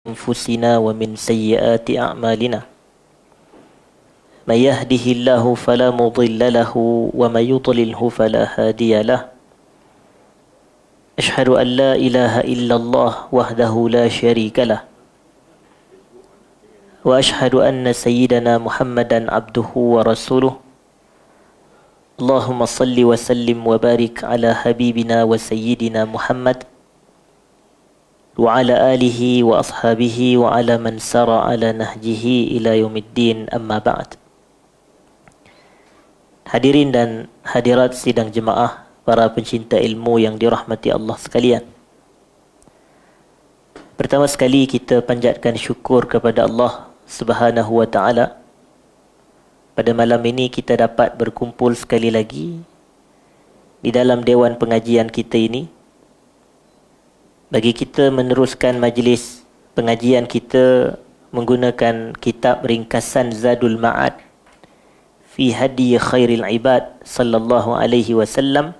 أنفسنا ومن سيئات أعمالنا من يهده الله فلا مضل له ومن يضلله فلا هادي له أشهد أن لا إله إلا الله وحده لا شريك له وأشهد أن سيدنا محمدا عبده ورسوله اللهم صل وسلم وبارك على حبيبنا وسيدنا محمد وعلى آله وأصحابه وعلى من سار على نهجه إلى يوم الدين أما بعد. Hadirin dan hadirat sidang jemaah, para pencinta ilmu yang dirahmati Allah sekalian. Pertama sekali kita panjatkan syukur kepada Allah Subhanahu wa taala. Pada malam ini kita dapat berkumpul sekali lagi di dalam dewan pengajian kita ini bagi kita meneruskan majlis pengajian kita menggunakan kitab ringkasan Zadul Ma'ad fi Hadi Khairil Ibad sallallahu alaihi wasallam,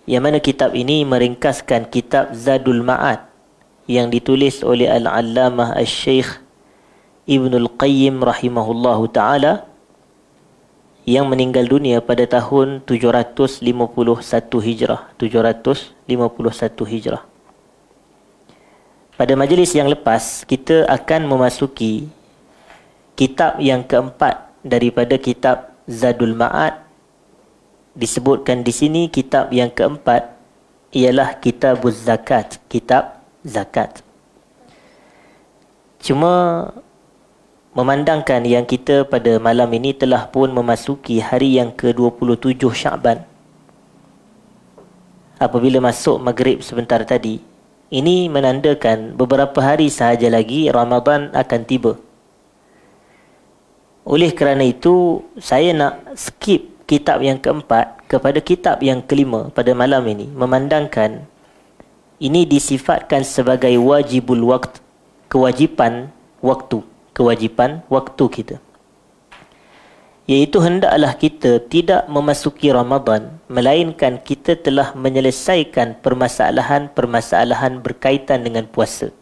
yang mana kitab ini meringkaskan kitab Zadul Ma'ad yang ditulis oleh Al-Allamah Al-Syeikh Ibnul Qayyim rahimahullahu ta'ala, yang meninggal dunia pada tahun 751 Hijrah. 751 Hijrah. Pada majlis yang lepas, kita akan memasuki kitab yang keempat daripada kitab Zadul Ma'ad. Disebutkan di sini kitab yang keempat ialah Kitabuz Zakat, kitab zakat. Cuma memandangkan yang kita pada malam ini telah pun memasuki hari yang ke-27 Sya'ban. Apabila masuk maghrib sebentar tadi, ini menandakan beberapa hari sahaja lagi Ramadan akan tiba. Oleh kerana itu, saya nak skip kitab yang keempat kepada kitab yang kelima pada malam ini, memandangkan ini disifatkan sebagai wajibul waqt, kewajipan waktu kita, iaitu hendaklah kita tidak memasuki Ramadan melainkan kita telah menyelesaikan permasalahan-permasalahan berkaitan dengan puasa.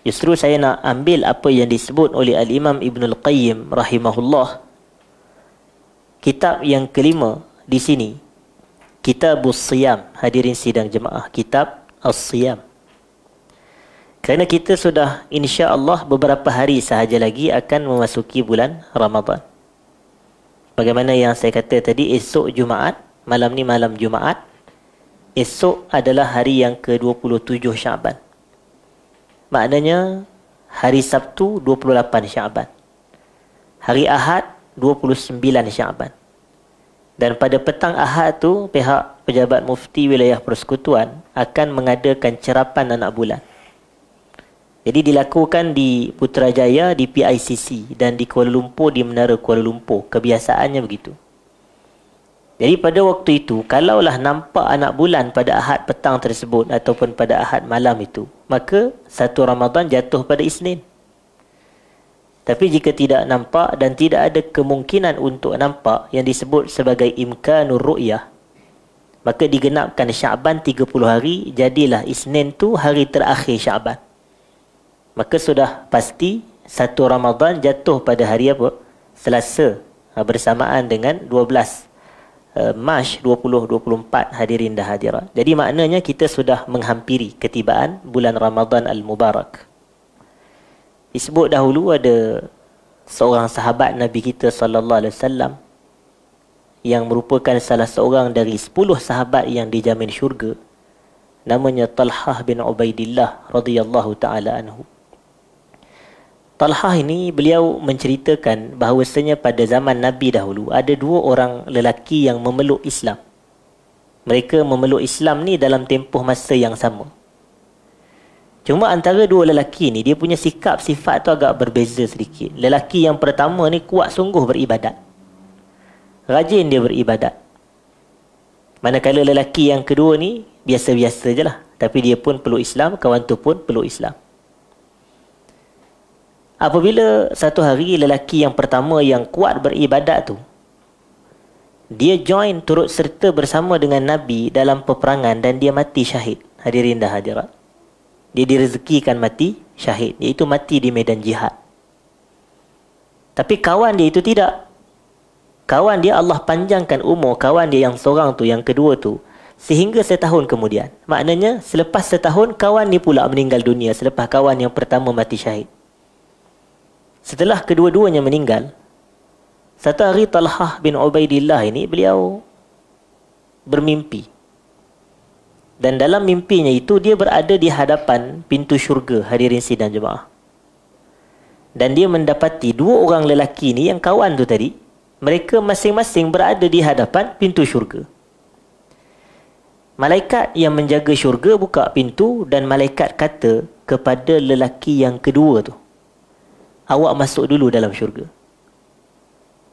Justru saya nak ambil apa yang disebut oleh Al-Imam Ibnul Qayyim rahimahullah, kitab yang kelima di sini, Kitabus Siyam. Hadirin sidang jemaah, kitab As-Siyam. Kerana kita sudah insya-Allah beberapa hari sahaja lagi akan memasuki bulan Ramadan. Bagaimana yang saya kata tadi, esok Jumaat, malam ni malam Jumaat, esok adalah hari yang ke-27 Sya'ban. Maknanya hari Sabtu 28 Sya'ban. Hari Ahad 29 Sya'ban. Dan pada petang Ahad tu, pihak pejabat mufti wilayah persekutuan akan mengadakan cerapan anak bulan. Jadi dilakukan di Putrajaya, di PICC, dan di Kuala Lumpur, di Menara Kuala Lumpur. Kebiasaannya begitu. Jadi pada waktu itu, kalaulah nampak anak bulan pada Ahad petang tersebut ataupun pada Ahad malam itu, maka satu Ramadan jatuh pada Isnin. Tapi jika tidak nampak dan tidak ada kemungkinan untuk nampak, yang disebut sebagai imkanur ru'yah, maka digenapkan Sya'ban 30 hari, jadilah Isnin tu hari terakhir Sya'ban. Maka sudah pasti satu Ramadan jatuh pada hari apa? Selasa, bersamaan dengan 12 Mac 2024, hadirin dan hadirat. Jadi maknanya kita sudah menghampiri ketibaan bulan Ramadan Al-Mubarak. Disebut dahulu ada seorang sahabat Nabi kita sallallahu alaihi wasallam yang merupakan salah seorang dari 10 sahabat yang dijamin syurga, namanya Talhah bin Ubaidillah radhiyallahu taala anhu. Talhah ini, beliau menceritakan bahawasanya pada zaman Nabi dahulu ada dua orang lelaki yang memeluk Islam. Mereka memeluk Islam ni dalam tempoh masa yang sama. Cuma antara dua lelaki ni, dia punya sikap sifat tu agak berbeza sedikit. Lelaki yang pertama ni kuat sungguh beribadat, rajin dia beribadat. Manakala lelaki yang kedua ni biasa-biasa je lah, tapi dia pun peluk Islam, kawan tu pun peluk Islam. Apabila satu hari lelaki yang pertama yang kuat beribadat tu, dia join turut serta bersama dengan Nabi dalam peperangan dan dia mati syahid. Hadirin dan hadirat. Dia direzekikan mati syahid, iaitu mati di medan jihad. Tapi kawan dia itu tidak. Kawan dia Allah panjangkan umur kawan dia yang seorang tu, yang kedua tu, sehingga setahun kemudian. Maknanya selepas setahun kawan ni pula meninggal dunia selepas kawan yang pertama mati syahid. Setelah kedua-duanya meninggal, satu hari Talhah bin Ubaidillah ini beliau bermimpi. Dan dalam mimpinya itu dia berada di hadapan pintu syurga, hadirin sidang jemaah. Dan dia mendapati dua orang lelaki ni yang kawan tu tadi, mereka masing-masing berada di hadapan pintu syurga. Malaikat yang menjaga syurga buka pintu dan malaikat kata kepada lelaki yang kedua tu, awak masuk dulu dalam syurga.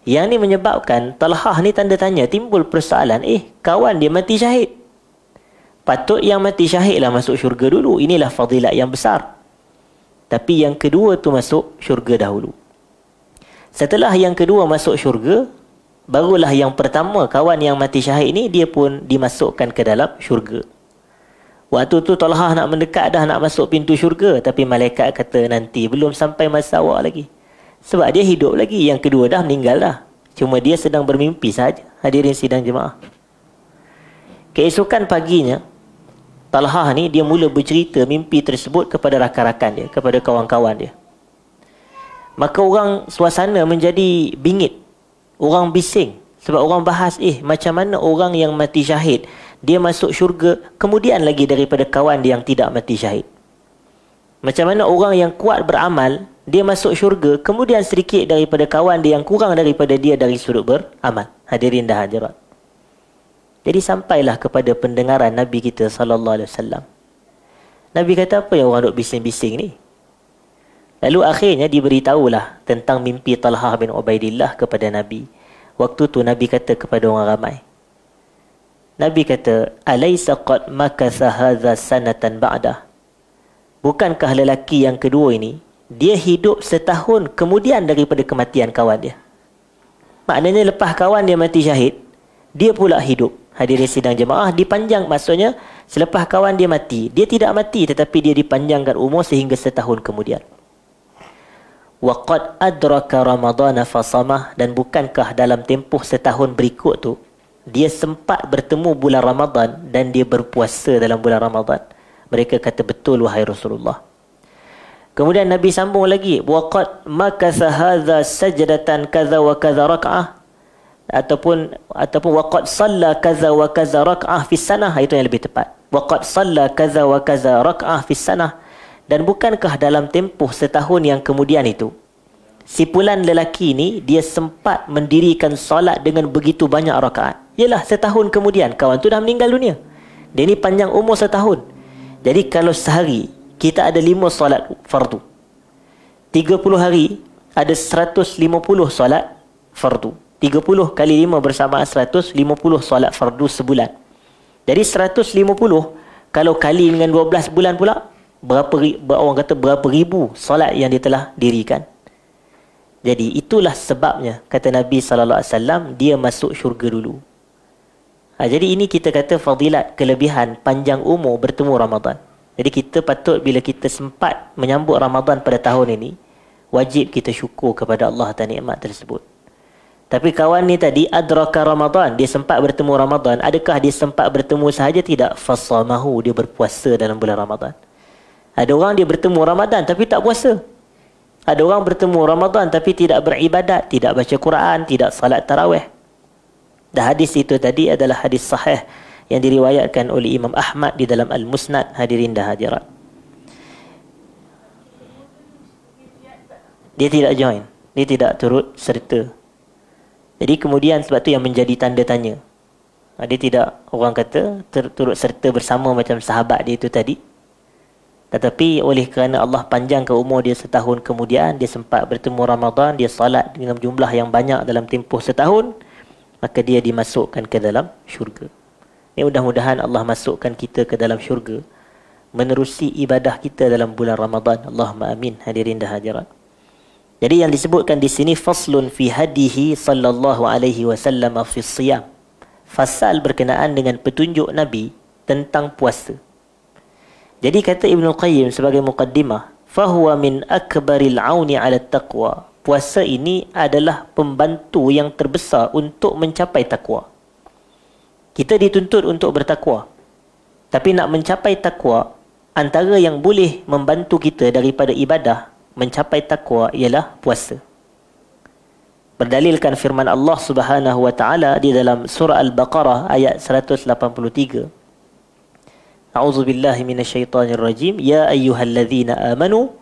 Yang ni menyebabkan Talhah ni tanda tanya, timbul persoalan, kawan dia mati syahid. Patut yang mati syahid lah masuk syurga dulu. Inilah fadilat yang besar. Tapi yang kedua tu masuk syurga dahulu. Setelah yang kedua masuk syurga, barulah yang pertama, kawan yang mati syahid ni, dia pun dimasukkan ke dalam syurga. Waktu tu Talhah nak mendekat dah, nak masuk pintu syurga. Tapi malaikat kata, nanti, belum sampai masa awak lagi. Sebab dia hidup lagi. Yang kedua dah meninggal dah. Cuma dia sedang bermimpi saja. Hadirin sidang jemaah. Keesokan paginya, Talhah ni dia mula bercerita mimpi tersebut kepada rakan-rakan dia, kepada kawan-kawan dia. Maka orang suasana menjadi bingit. Orang bising. Sebab orang bahas, macam mana orang yang mati syahid, dia masuk syurga kemudian lagi daripada kawan dia yang tidak mati syahid. Macam mana orang yang kuat beramal, dia masuk syurga kemudian sedikit daripada kawan dia yang kurang daripada dia dari sudut beramal. Hadirin dah hadirat. Jadi sampailah kepada pendengaran Nabi kita SAW. Nabi kata, apa yang orang duk bising-bising ni? Lalu akhirnya diberitahulah tentang mimpi Talhah bin Ubaidillah kepada Nabi. Waktu tu Nabi kata kepada orang ramai. Nabi kata, alaysa qad makatha hadha sanatan ba'dah? Bukankah lelaki yang kedua ini, dia hidup setahun kemudian daripada kematian kawan dia? Maknanya lepas kawan dia mati syahid, dia pula hidup. Hadirin sidang jemaah, dipanjang maksudnya selepas kawan dia mati, dia tidak mati tetapi dia dipanjangkan umur sehingga setahun kemudian. Wa qad adraka ramadhana fasamah, dan bukankah dalam tempoh setahun berikut tu dia sempat bertemu bulan Ramadan dan dia berpuasa dalam bulan Ramadan? Mereka kata, betul wahai Rasulullah. Kemudian Nabi sambung lagi, wa qad makatha hadza sajdatan kadza wa kadza rak'ah, ataupun waqad salla kaza wa kaza rak'ah fi sanah, itu yang lebih tepat. Waqad salla kaza wa kaza rak'ah fi sanah, dan bukankah dalam tempoh setahun yang kemudian itu, si pulan lelaki ni dia sempat mendirikan solat dengan begitu banyak rakaat. Yalah, setahun kemudian kawan tu dah meninggal dunia. Dia ni panjang umur setahun. Jadi kalau sehari kita ada 5 solat fardu, 30 hari ada 150 solat fardu. 30 kali 5 bersamaan 150 solat fardu sebulan. Jadi 150 kalau kali dengan 12 bulan pula, orang kata berapa ribu solat yang dia telah dirikan. Jadi itulah sebabnya kata Nabi SAW, dia masuk syurga dulu. Jadi ini kita kata fadilat, kelebihan panjang umur bertemu Ramadan. Jadi kita patut bila kita sempat menyambut Ramadan pada tahun ini, wajib kita syukur kepada Allah atas nikmat tersebut. Tapi kawan ni tadi adraka Ramadan, dia sempat bertemu Ramadan. Adakah dia sempat bertemu sahaja? Tidak. Fasamahu, dia berpuasa dalam bulan Ramadan. Ada orang dia bertemu Ramadan tapi tak puasa. Ada orang bertemu Ramadan tapi tidak beribadat, tidak baca Quran, tidak salat tarawih. Dan hadis itu tadi adalah hadis sahih yang diriwayatkan oleh Imam Ahmad di dalam Al-Musnad. Hadirin dan hadirat, dia tidak join, dia tidak turut serta. Jadi kemudian sebab tu yang menjadi tanda tanya. Dia tidak, orang kata, turut serta bersama macam sahabat dia itu tadi. Tetapi oleh kerana Allah panjangkan umur dia setahun kemudian, dia sempat bertemu Ramadan, dia salat dengan jumlah yang banyak dalam tempoh setahun, maka dia dimasukkan ke dalam syurga. Ini mudah-mudahan Allah masukkan kita ke dalam syurga menerusi ibadah kita dalam bulan Ramadan. Allahumma amin. Hadirin dan hadirat. Jadi yang disebutkan di sini faslun fi hadihi sallallahu alaihi wasallam fi siyam. Fasal berkenaan dengan petunjuk Nabi tentang puasa. Jadi kata Ibnul Qayyim sebagai muqaddimah, fahuwa min akbaril auni 'ala taqwa. Puasa ini adalah pembantu yang terbesar untuk mencapai takwa. Kita dituntut untuk bertakwa. Tapi nak mencapai takwa, antara yang boleh membantu kita daripada ibadah mencapai takwa ialah puasa. Berdalilkan firman Allah Subhanahu wa taala di dalam surah Al-Baqarah ayat 183. A'udzubillahi minasyaitonir rajim. Ya ayyuhalladzina amanu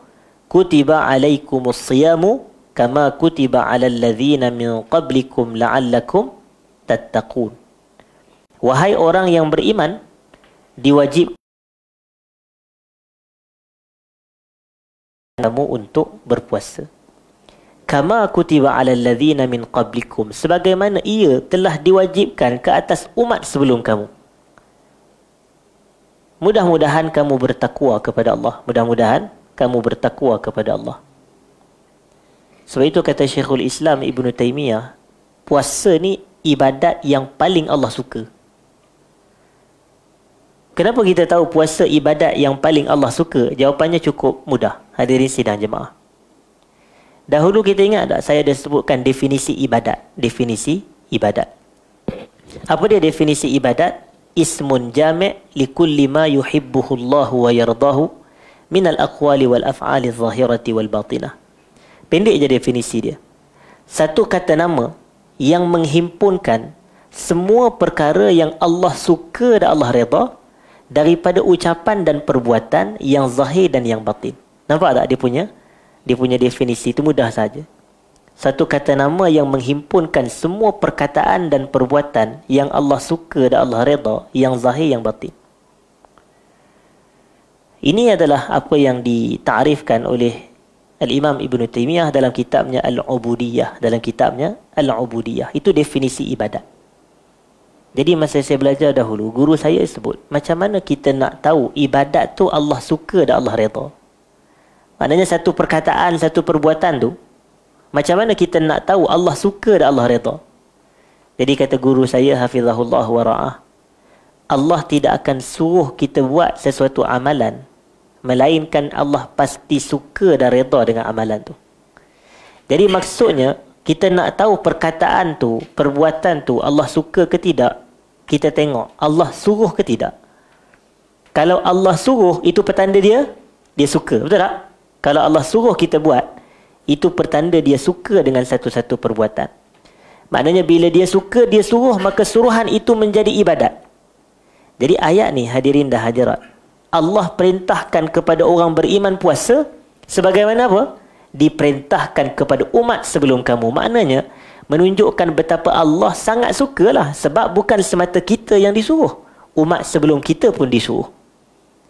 kutiba alaikumus shiyamu kama kutiba 'alal ladzina min qablikum la'allakum tattaqun. Wahai orang yang beriman, diwajibkan kamu untuk berpuasa. Kama kutiba 'alal ladzina min qablikum, sebagaimana ia telah diwajibkan ke atas umat sebelum kamu. Mudah-mudahan kamu bertakwa kepada Allah. Mudah-mudahan kamu bertakwa kepada Allah. Sebab itu kata Syekhul Islam Ibn Taymiyah, puasa ni ibadat yang paling Allah suka. Kenapa kita tahu puasa ibadat yang paling Allah suka? Jawapannya cukup mudah. Hadirin sidang jemaah. Dahulu kita ingat tak saya dah sebutkan definisi ibadat. Definisi ibadat. Apa dia definisi ibadat? Ismun jami' likulli ma yuhibbuhu Allah wa yardahu minal aqwali wal af'ali zahirati wal batinah. Pendek je definisi dia. Satu kata nama yang menghimpunkan semua perkara yang Allah suka dan Allah redha daripada ucapan dan perbuatan yang zahir dan yang batin. Nampak tak dia punya definisi itu mudah saja. Satu kata nama yang menghimpunkan semua perkataan dan perbuatan yang Allah suka dan Allah redha, yang zahir yang batin. Ini adalah apa yang ditarifkan oleh Al-Imam Ibn Taymiyah dalam kitabnya Al-Ubudiyah. Dalam kitabnya Al-Ubudiyah. Itu definisi ibadat. Jadi masa saya belajar dahulu, guru saya sebut, macam mana kita nak tahu ibadat tu Allah suka dan Allah redha? Maknanya satu perkataan, satu perbuatan tu, macam mana kita nak tahu Allah suka dan Allah redha? Jadi kata guru saya, hafizahullah wa ra'ah, Allah tidak akan suruh kita buat sesuatu amalan melainkan Allah pasti suka dan redha dengan amalan tu. Jadi maksudnya, kita nak tahu perkataan tu, perbuatan tu Allah suka ke tidak, kita tengok Allah suruh ke tidak. Kalau Allah suruh, itu petanda dia suka. Betul tak? Kalau Allah suruh kita buat, itu pertanda dia suka dengan satu-satu perbuatan. Maknanya bila dia suka, dia suruh, maka suruhan itu menjadi ibadat. Jadi ayat ni hadirin dah hadirat, Allah perintahkan kepada orang beriman puasa sebagaimana apa? Diperintahkan kepada umat sebelum kamu. Maknanya menunjukkan betapa Allah sangat sukalah, sebab bukan semata kita yang disuruh, umat sebelum kita pun disuruh.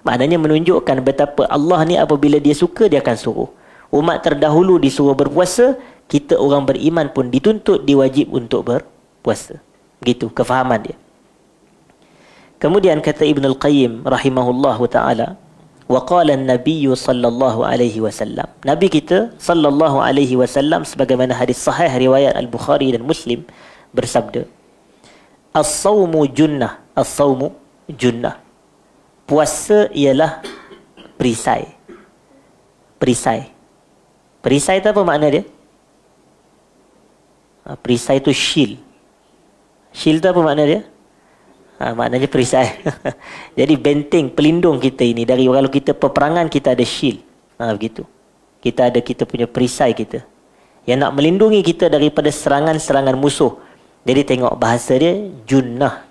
Maknanya menunjukkan betapa Allah ni apabila dia suka, dia akan suruh. Umat terdahulu disuruh berpuasa, kita orang beriman pun dituntut, diwajib untuk berpuasa. Begitu kefahaman dia. Kemudian kata Ibnul Qayyim rahimahullahu ta'ala, wa qala an-nabiy sallallahu alaihi wasallam, Nabi kita sallallahu alaihi wasallam sebagaimana hadis sahih riwayat Al-Bukhari dan Muslim bersabda, as-sawmu junnah. As-sawmu junnah. Puasa ialah perisai. Perisai. Perisai tu apa makna dia? Perisai tu shield. Shield tu apa makna dia? Maknanya perisai. Jadi benteng, pelindung kita ini dari, kalau kita peperangan kita ada shield. Begitu. Kita punya perisai kita yang nak melindungi kita daripada serangan-serangan musuh. Jadi tengok bahasa dia junnah.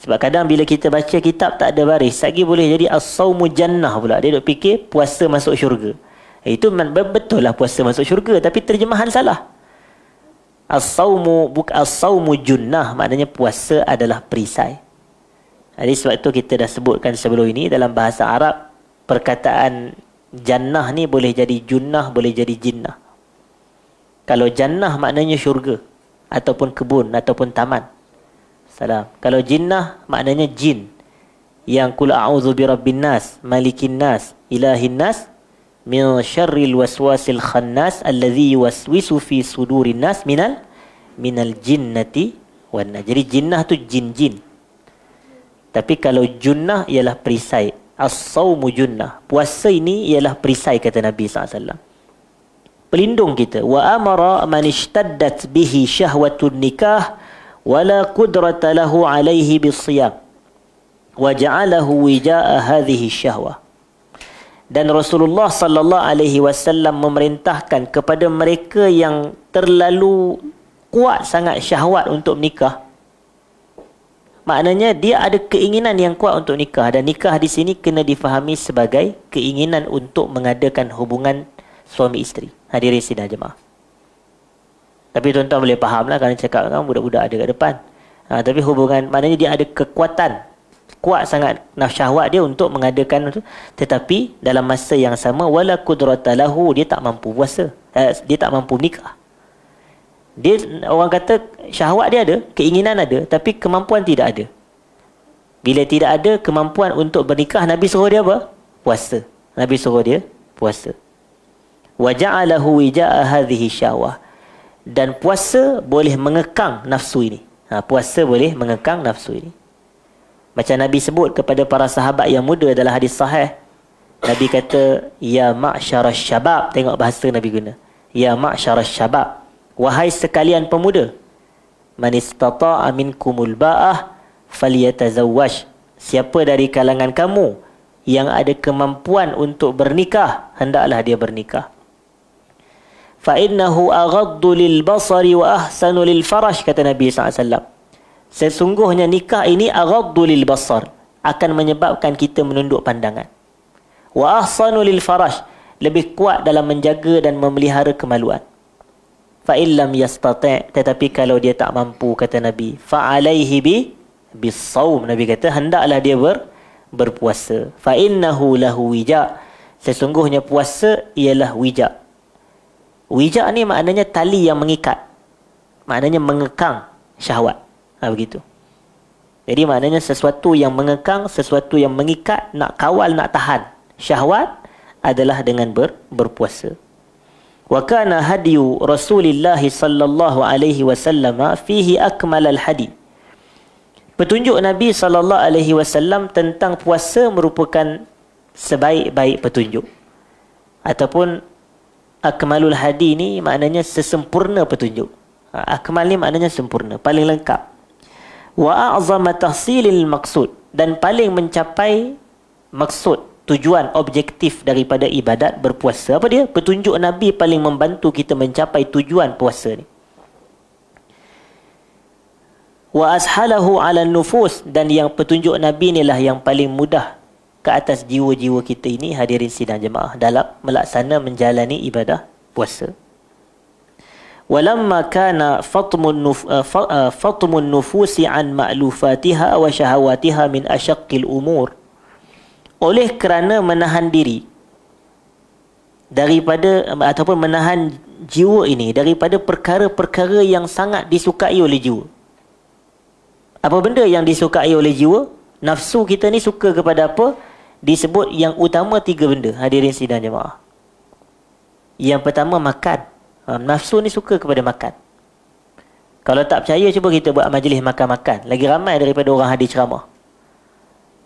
Sebab kadang bila kita baca kitab tak ada baris, lagi boleh jadi as-sawmu jannah pula. Dia duk fikir puasa masuk syurga. Itu betul lah puasa masuk syurga, tapi terjemahan salah. As-sawmu junnah, maknanya puasa adalah perisai. Jadi sebab itu kita dah sebutkan sebelum ini, dalam bahasa Arab perkataan jannah ni boleh jadi junnah, boleh jadi jinnah. Kalau jannah maknanya syurga ataupun kebun ataupun taman. Salam. Kalau jinnah maknanya jin. Yang qul a'udzu birabbin nas, malikin nas, ilahin nas, min syarril waswasil khannas alladzi yuwaswisu fi sudurin nas minal jinnati wan nas. Jadi jinnah tu jin-jin. Tapi kalau junnah ialah perisai. As-sawmu junnah. Puasa ini ialah perisai, kata Nabi SAW. Pelindung kita. Wa amara man ishtaddat bihi syahwatun nikah wala qudrata lahu alaihi bisiyam. Wa ja'alahu wija'a hadhihi syahwah. Dan Rasulullah sallallahu alaihi wasallam memerintahkan kepada mereka yang terlalu kuat sangat syahwat untuk menikah. Maknanya dia ada keinginan yang kuat untuk nikah, dan nikah di sini kena difahami sebagai keinginan untuk mengadakan hubungan suami isteri. Hadirin sidang jemaah. Tapi tuan-tuan boleh faham lah, kerana cakap kan budak-budak ada kat depan. Tapi hubungan, maknanya dia ada kekuatan kuat sangat syahwat dia untuk mengadakan itu, tetapi dalam masa yang sama wala qudrata lahu, dia tak mampu puasa, dia tak mampu nikah. Dia, orang kata syahwat dia ada, keinginan ada, tapi kemampuan tidak ada. Bila tidak ada kemampuan untuk bernikah, Nabi suruh dia apa? Puasa. Nabi suruh dia puasa. Wa ja'alahu wija'a hadhihi syahwah. Dan puasa boleh mengekang nafsu ini. Puasa boleh mengekang nafsu ini. Macam Nabi sebut kepada para sahabat yang muda dalam hadis sahih. Nabi kata, ya ma'syarasy syabab. Tengok bahasa Nabi guna. Ya ma'syarasy syabab. Wahai sekalian pemuda, man istata'a minkumul ba'ah falyatazawwaj. Siapa dari kalangan kamu yang ada kemampuan untuk bernikah, hendaklah dia bernikah. Fa innahu aghaddu lil basari wa ahsanu lil farash, kata Nabi SAW. Sesungguhnya nikah ini aghaddu lil basar, akan menyebabkan kita menunduk pandangan. Wa ahsanu lil farash, lebih kuat dalam menjaga dan memelihara kemaluan. Fa illam yastati', tetapi kalau dia tak mampu, kata Nabi, fa alaihi bis-shaum, Nabi kata hendaklah dia berpuasa. Fa innahu lahu wija', sesungguhnya puasa ialah wija'. Wija' ni maknanya tali yang mengikat, maknanya mengekang syahwat. Begitu. Jadi maknanya sesuatu yang mengekang, sesuatu yang mengikat, nak kawal, nak tahan syahwat adalah dengan berpuasa. Wa kana hadiyu Rasulillah sallallahu alaihi wasallam fihi akmal al-hadi. Petunjuk Nabi sallallahu alaihi wasallam tentang puasa merupakan sebaik-baik petunjuk. Ataupun akmalul hadi ni maknanya sesempurna petunjuk. Akmal ni maknanya sempurna, paling lengkap. Wa a'zama tahsilil maqsud, dan paling mencapai maksud, tujuan objektif daripada ibadat berpuasa. Apa dia? Petunjuk Nabi paling membantu kita mencapai tujuan puasa ni. Wa ashalahu 'ala nufus, dan yang petunjuk Nabi inilah yang paling mudah ke atas jiwa-jiwa kita ini, hadirin sidang jemaah, dalam melaksana menjalani ibadah puasa. Walamma kana fatmun nufusi an ma'lufatiha wa syahawatiha min asyaqqil umur. Oleh kerana menahan diri daripada, ataupun menahan jiwa ini daripada perkara-perkara yang sangat disukai oleh jiwa. Apa benda yang disukai oleh jiwa? Nafsu kita ni suka kepada apa? Disebut yang utama 3 benda, hadirin sidang jemaah. Yang pertama, makan. Nafsu ni suka kepada makan. Kalau tak percaya, cuba kita buat majlis makan-makan. Lagi ramai daripada orang hadir ceramah.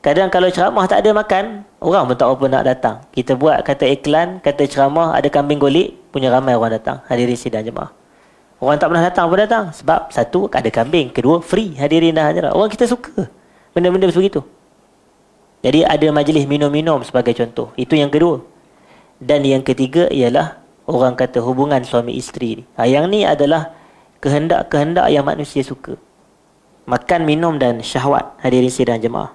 Kadang kalau ceramah tak ada makan, orang pun tak apa nak datang. Kita buat kata iklan, kata ceramah, ada kambing golek, punya ramai orang datang. Hadirin sidang jemaah. Orang tak pernah datang pun datang. Sebab satu, ada kambing. Kedua, free. Hadirin dah hadir. Orang kita suka benda-benda begitu. Jadi ada majlis minum-minum sebagai contoh. Itu yang kedua. Dan yang ketiga ialah orang kata hubungan suami isteri ni. Yang ni adalah kehendak-kehendak yang manusia suka. Makan, minum dan syahwat. Hadirin sidang jemaah.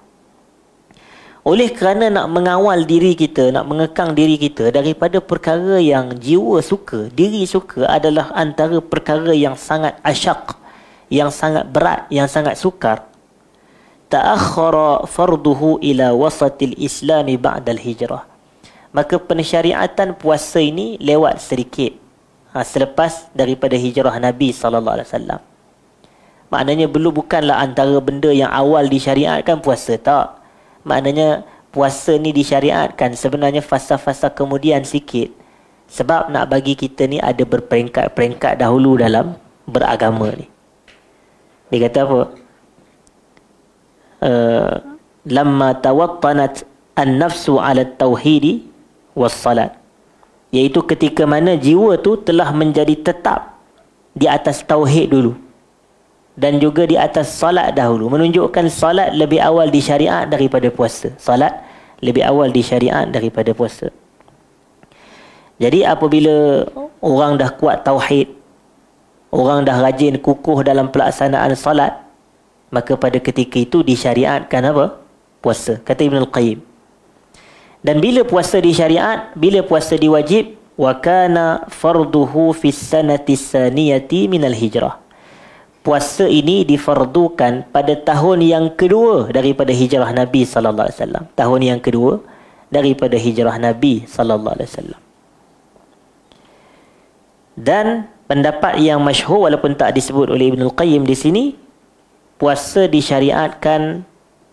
Oleh kerana nak mengawal diri kita, nak mengekang diri kita daripada perkara yang jiwa suka, diri suka, adalah antara perkara yang sangat asyak, yang sangat berat, yang sangat sukar. Ta'akhkhara farduhu ila wasatil islami ba'dal hijrah. Maka pensyariatan puasa ini lewat sedikit selepas daripada hijrah Nabi SAW. Maknanya bukanlah antara benda yang awal disyariatkan puasa, tak. Maknanya puasa ni disyariatkan sebenarnya fasa-fasa kemudian sikit. Sebab nak bagi kita ni ada berperingkat-peringkat dahulu dalam beragama ni. Dia kata apa? Lamma tawattanat an-nafsu 'ala at-tauhidi was-salat, iaitu ketika mana jiwa tu telah menjadi tetap di atas tauhid dulu dan juga di atas salat dahulu, menunjukkan salat lebih awal disyariat daripada puasa. Salat lebih awal disyariat daripada puasa. Jadi apabila orang dah kuat tauhid, orang dah rajin kukuh dalam pelaksanaan salat, maka pada ketika itu disyariatkan apa? Puasa, kata Ibn Al-Qayyim. Dan bila puasa disyariat, bila puasa diwajib, wa kana farduhu fis sanati saniyati minal hijrah. Puasa ini difardukan pada tahun yang kedua daripada hijrah Nabi sallallahu alaihi wasallam. Tahun yang kedua daripada hijrah Nabi sallallahu alaihi wasallam. Dan pendapat yang masyhur walaupun tak disebut oleh Ibn Al-Qayyim di sini, puasa disyariatkan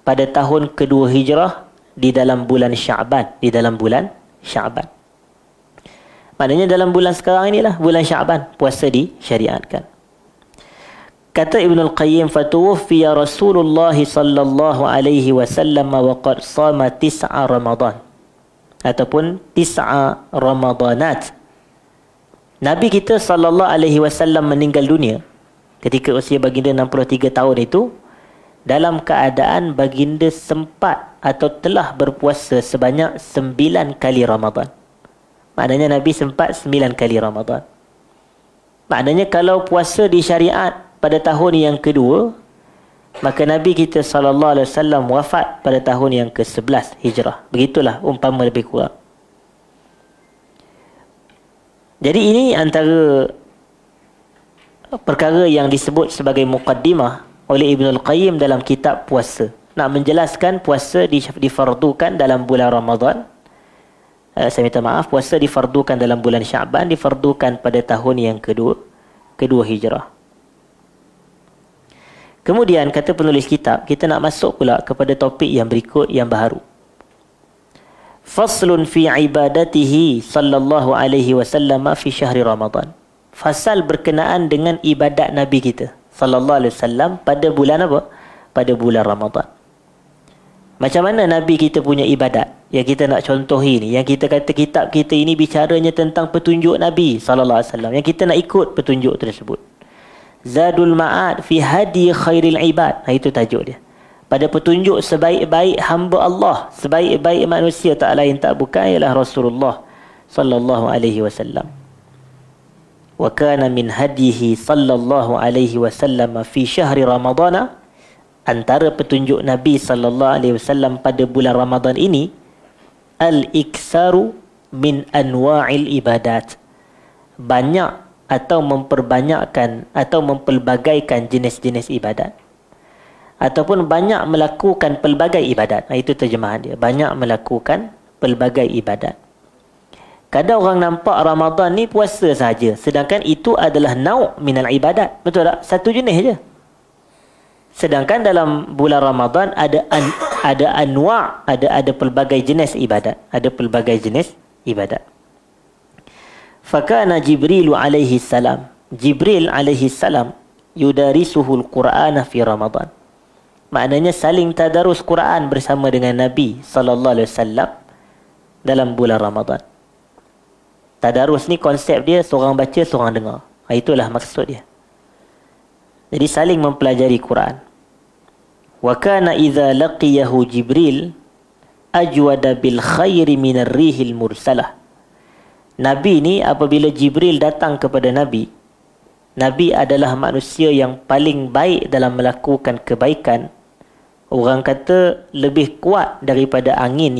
pada tahun kedua hijrah di dalam bulan Sya'ban, di dalam bulan Sya'ban. Maknanya dalam bulan sekarang inilah, bulan Sya'ban, puasa disyariatkan. Kata Ibn Al-Qayyim, fatuwuffiya Rasulullah sallallahu alaihi wasallam wa qad sama 9 Ramadan, ataupun 9 Ramadanat. Nabi kita sallallahu alaihi wasallam meninggal dunia ketika usia baginda 63 tahun itu dalam keadaan baginda sempat atau telah berpuasa sebanyak 9 kali Ramadan. Maknanya Nabi sempat 9 kali Ramadan. Maknanya kalau puasa disyariat pada tahun yang kedua, maka Nabi kita sallallahu alaihi wasallam wafat pada tahun yang ke-11 Hijrah. Begitulah umpama lebih kurang. Jadi ini antara perkara yang disebut sebagai muqaddimah oleh Ibn Al-Qayyim dalam kitab puasa. Nak menjelaskan puasa difardukan dalam bulan Ramadan. Saya minta maaf, puasa difardukan dalam bulan Sya'ban, difardukan pada tahun yang kedua Hijrah. Kemudian kata penulis kitab, kita nak masuk pula kepada topik yang berikut yang baharu. Faslun fi ibadatihi sallallahu alaihi wasallam fi syahri Ramadan. Fasal berkenaan dengan ibadat Nabi kita sallallahu alaihi wasallam pada bulan apa? Pada bulan Ramadan. Macam mana Nabi kita punya ibadat yang kita nak contohi ni, yang kita kata kitab kita ini bicaranya tentang petunjuk Nabi sallallahu alaihi wasallam, yang kita nak ikut petunjuk tersebut. Zadul Ma'ad fi hadi khairil ibad. Itu tajuk dia. Pada petunjuk sebaik-baik hamba Allah, sebaik-baik manusia, tak lain tak bukan ialah Rasulullah sallallahu alaihi wasallam. Wa kana min hadihi sallallahu alaihi wasallam fi syahri Ramadhan, antara petunjuk Nabi sallallahu alaihi wasallam pada bulan Ramadan ini, al-iksaru min anwa'il ibadat. Banyak atau memperbanyakkan atau mempelbagaikan jenis-jenis ibadat, ataupun banyak melakukan pelbagai ibadat. Itu terjemahan dia, banyak melakukan pelbagai ibadat. Kadang orang nampak Ramadan ni puasa saja, sedangkan itu adalah nau' minal ibadat. Betul tak? Satu jenis je. Sedangkan dalam bulan Ramadan ada anwa', ada pelbagai jenis ibadat, ada pelbagai jenis ibadat. Fakana Jibril alaihi salam, Jibril alaihi salam yudarisuhul Qur'ana fi Ramadan. Maknanya saling tadarus Quran bersama dengan Nabi sallallahu alaihi wasallam dalam bulan Ramadan. Tadarus ni konsep dia seorang baca, seorang dengar. Itulah maksud dia. Jadi saling mempelajari Quran. Wa kana idza laqiyahu Jibril ajwada bil khairi minar rihil mursalah. Nabi ni apabila Jibril datang kepada Nabi, Nabi adalah manusia yang paling baik dalam melakukan kebaikan. Orang kata lebih kuat daripada angin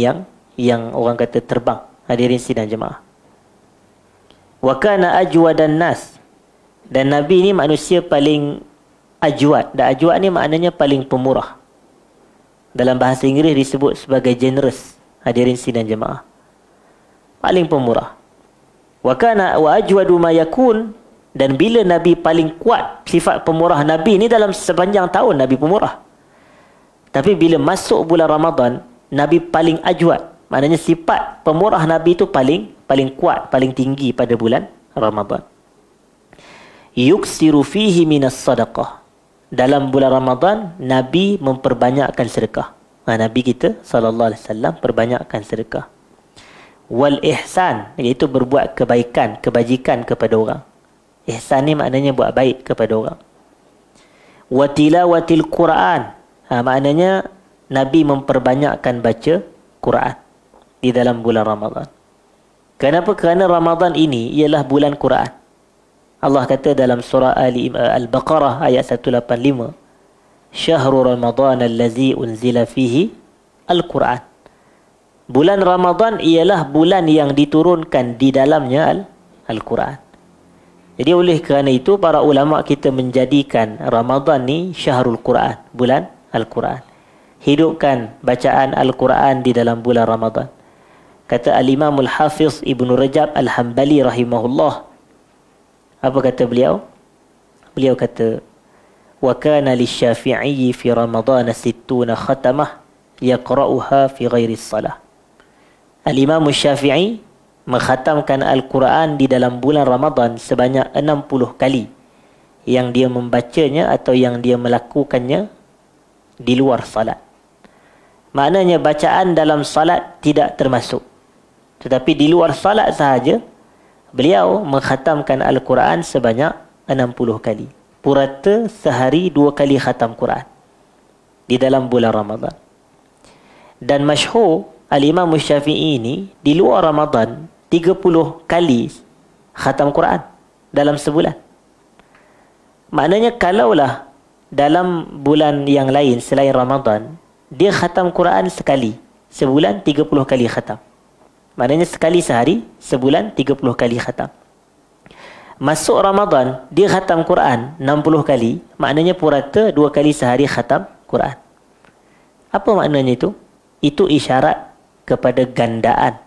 yang orang kata terbang. Hadirin sidang jemaah. Wa kana ajwadan nas. Dan Nabi ni manusia paling ajwad. Dan ajwad ni maknanya paling pemurah. Dalam bahasa Inggeris disebut sebagai generous. Hadirin sidang jemaah. Paling pemurah. Wa kana wa ajwadu ma yakun. Dan bila Nabi paling kuat sifat pemurah Nabi ni dalam sepanjang tahun Nabi pemurah. Tapi bila masuk bulan Ramadan, Nabi paling ajwad. Maknanya sifat pemurah Nabi itu paling kuat, paling tinggi pada bulan Ramadan. Yuksiru fihi minas sadaqah. Dalam bulan Ramadan, Nabi memperbanyakkan sedekah. Nabi kita sallallahu alaihi wasallam perbanyakkan sedekah. Wal ihsan, iaitu berbuat kebaikan, kebajikan kepada orang. Ihsan ni maknanya buat baik kepada orang. Wa tilawatil Quran, maknanya Nabi memperbanyakkan baca Quran di dalam bulan Ramadan. Kenapa? Kerana Ramadan ini ialah bulan Quran. Allah kata dalam surah Al-Baqarah ayat 185, Syahrul Ramadan allazi unzila fihi Al-Quran. Bulan Ramadan ialah bulan yang diturunkan di dalamnya Al-Quran. Jadi oleh kerana itu para ulama kita menjadikan Ramadan ni Syahrul Quran, bulan Al-Quran. Hidupkan bacaan Al-Quran di dalam bulan Ramadan. Kata Al-Imam Al-Hafiz Ibn Rajab Al-Hambali rahimahullah. Apa kata beliau? Beliau kata, وَكَانَ لِلشَّافِعِيِّ فِي رَمَضَانَ 60 خَتَمَةً يَقْرَأُهَا فِي غَيْرِ الصَّلَاةِ. Al-Imam Syafi'i mengkhatamkan Al-Quran di dalam bulan Ramadan sebanyak 60 kali yang dia membacanya atau yang dia melakukannya di luar salat. Maknanya bacaan dalam salat tidak termasuk. Tetapi di luar salat sahaja beliau mengkhatamkan Al-Quran sebanyak 60 kali. Purata sehari 2 kali khatam Quran di dalam bulan Ramadan. Dan masyhur Al-Imam Syafi'i ini di luar Ramadan 30 kali khatam Quran dalam sebulan. Maknanya kalaulah dalam bulan yang lain selain Ramadan dia khatam Quran sekali, sebulan 30 kali khatam. Maknanya sekali sehari, sebulan 30 kali khatam. Masuk Ramadan, dia khatam Quran 60 kali, maknanya purata 2 kali sehari khatam Quran. Apa maknanya itu? Itu isyarat kepada gandaan.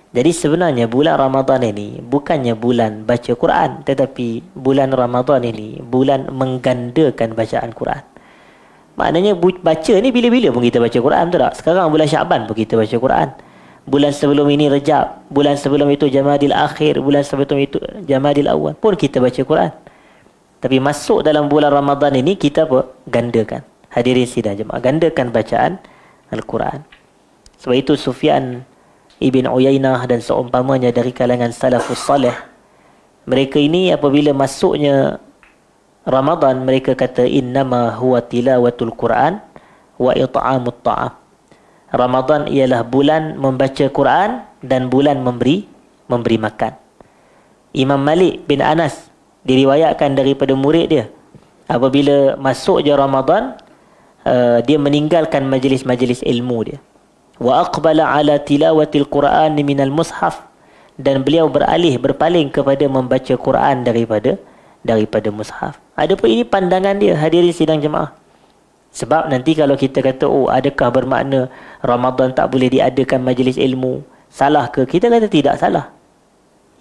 Jadi sebenarnya bulan Ramadan ini bukannya bulan baca Quran, tetapi bulan Ramadan ini bulan menggandakan bacaan Quran. Maknanya baca ni bila-bila pun kita baca Quran, betul tak? Sekarang bulan Syaban pun kita baca Quran. Bulan sebelum ini Rejab, bulan sebelum itu Jamadil Akhir, bulan sebelum itu Jamadil Awal pun kita baca Quran. Tapi masuk dalam bulan Ramadan ini kita apa? Gandakan. Hadirin sidang jemaah, gandakan bacaan Al-Quran. Sebab itu Sufyan Ibn Uyainah dan seumpamanya dari kalangan salafus salih, mereka ini apabila masuknya Ramadan mereka kata innama huwa tilawatul Quran wa it'amut ta'am. Ramadan ialah bulan membaca Quran dan bulan memberi makan. Imam Malik bin Anas diriwayatkan daripada murid dia, apabila masuk je Ramadan, dia meninggalkan majlis-majlis ilmu dia. Wa aqbala ala tilawatil Quran minal mushaf, dan beliau berpaling kepada membaca Quran daripada mushaf. Adapun ini pandangan dia, hadirin sidang jemaah. Sebab nanti kalau kita kata, oh adakah bermakna Ramadan tak boleh diadakan majlis ilmu? Salah ke? Kita kata tidak salah.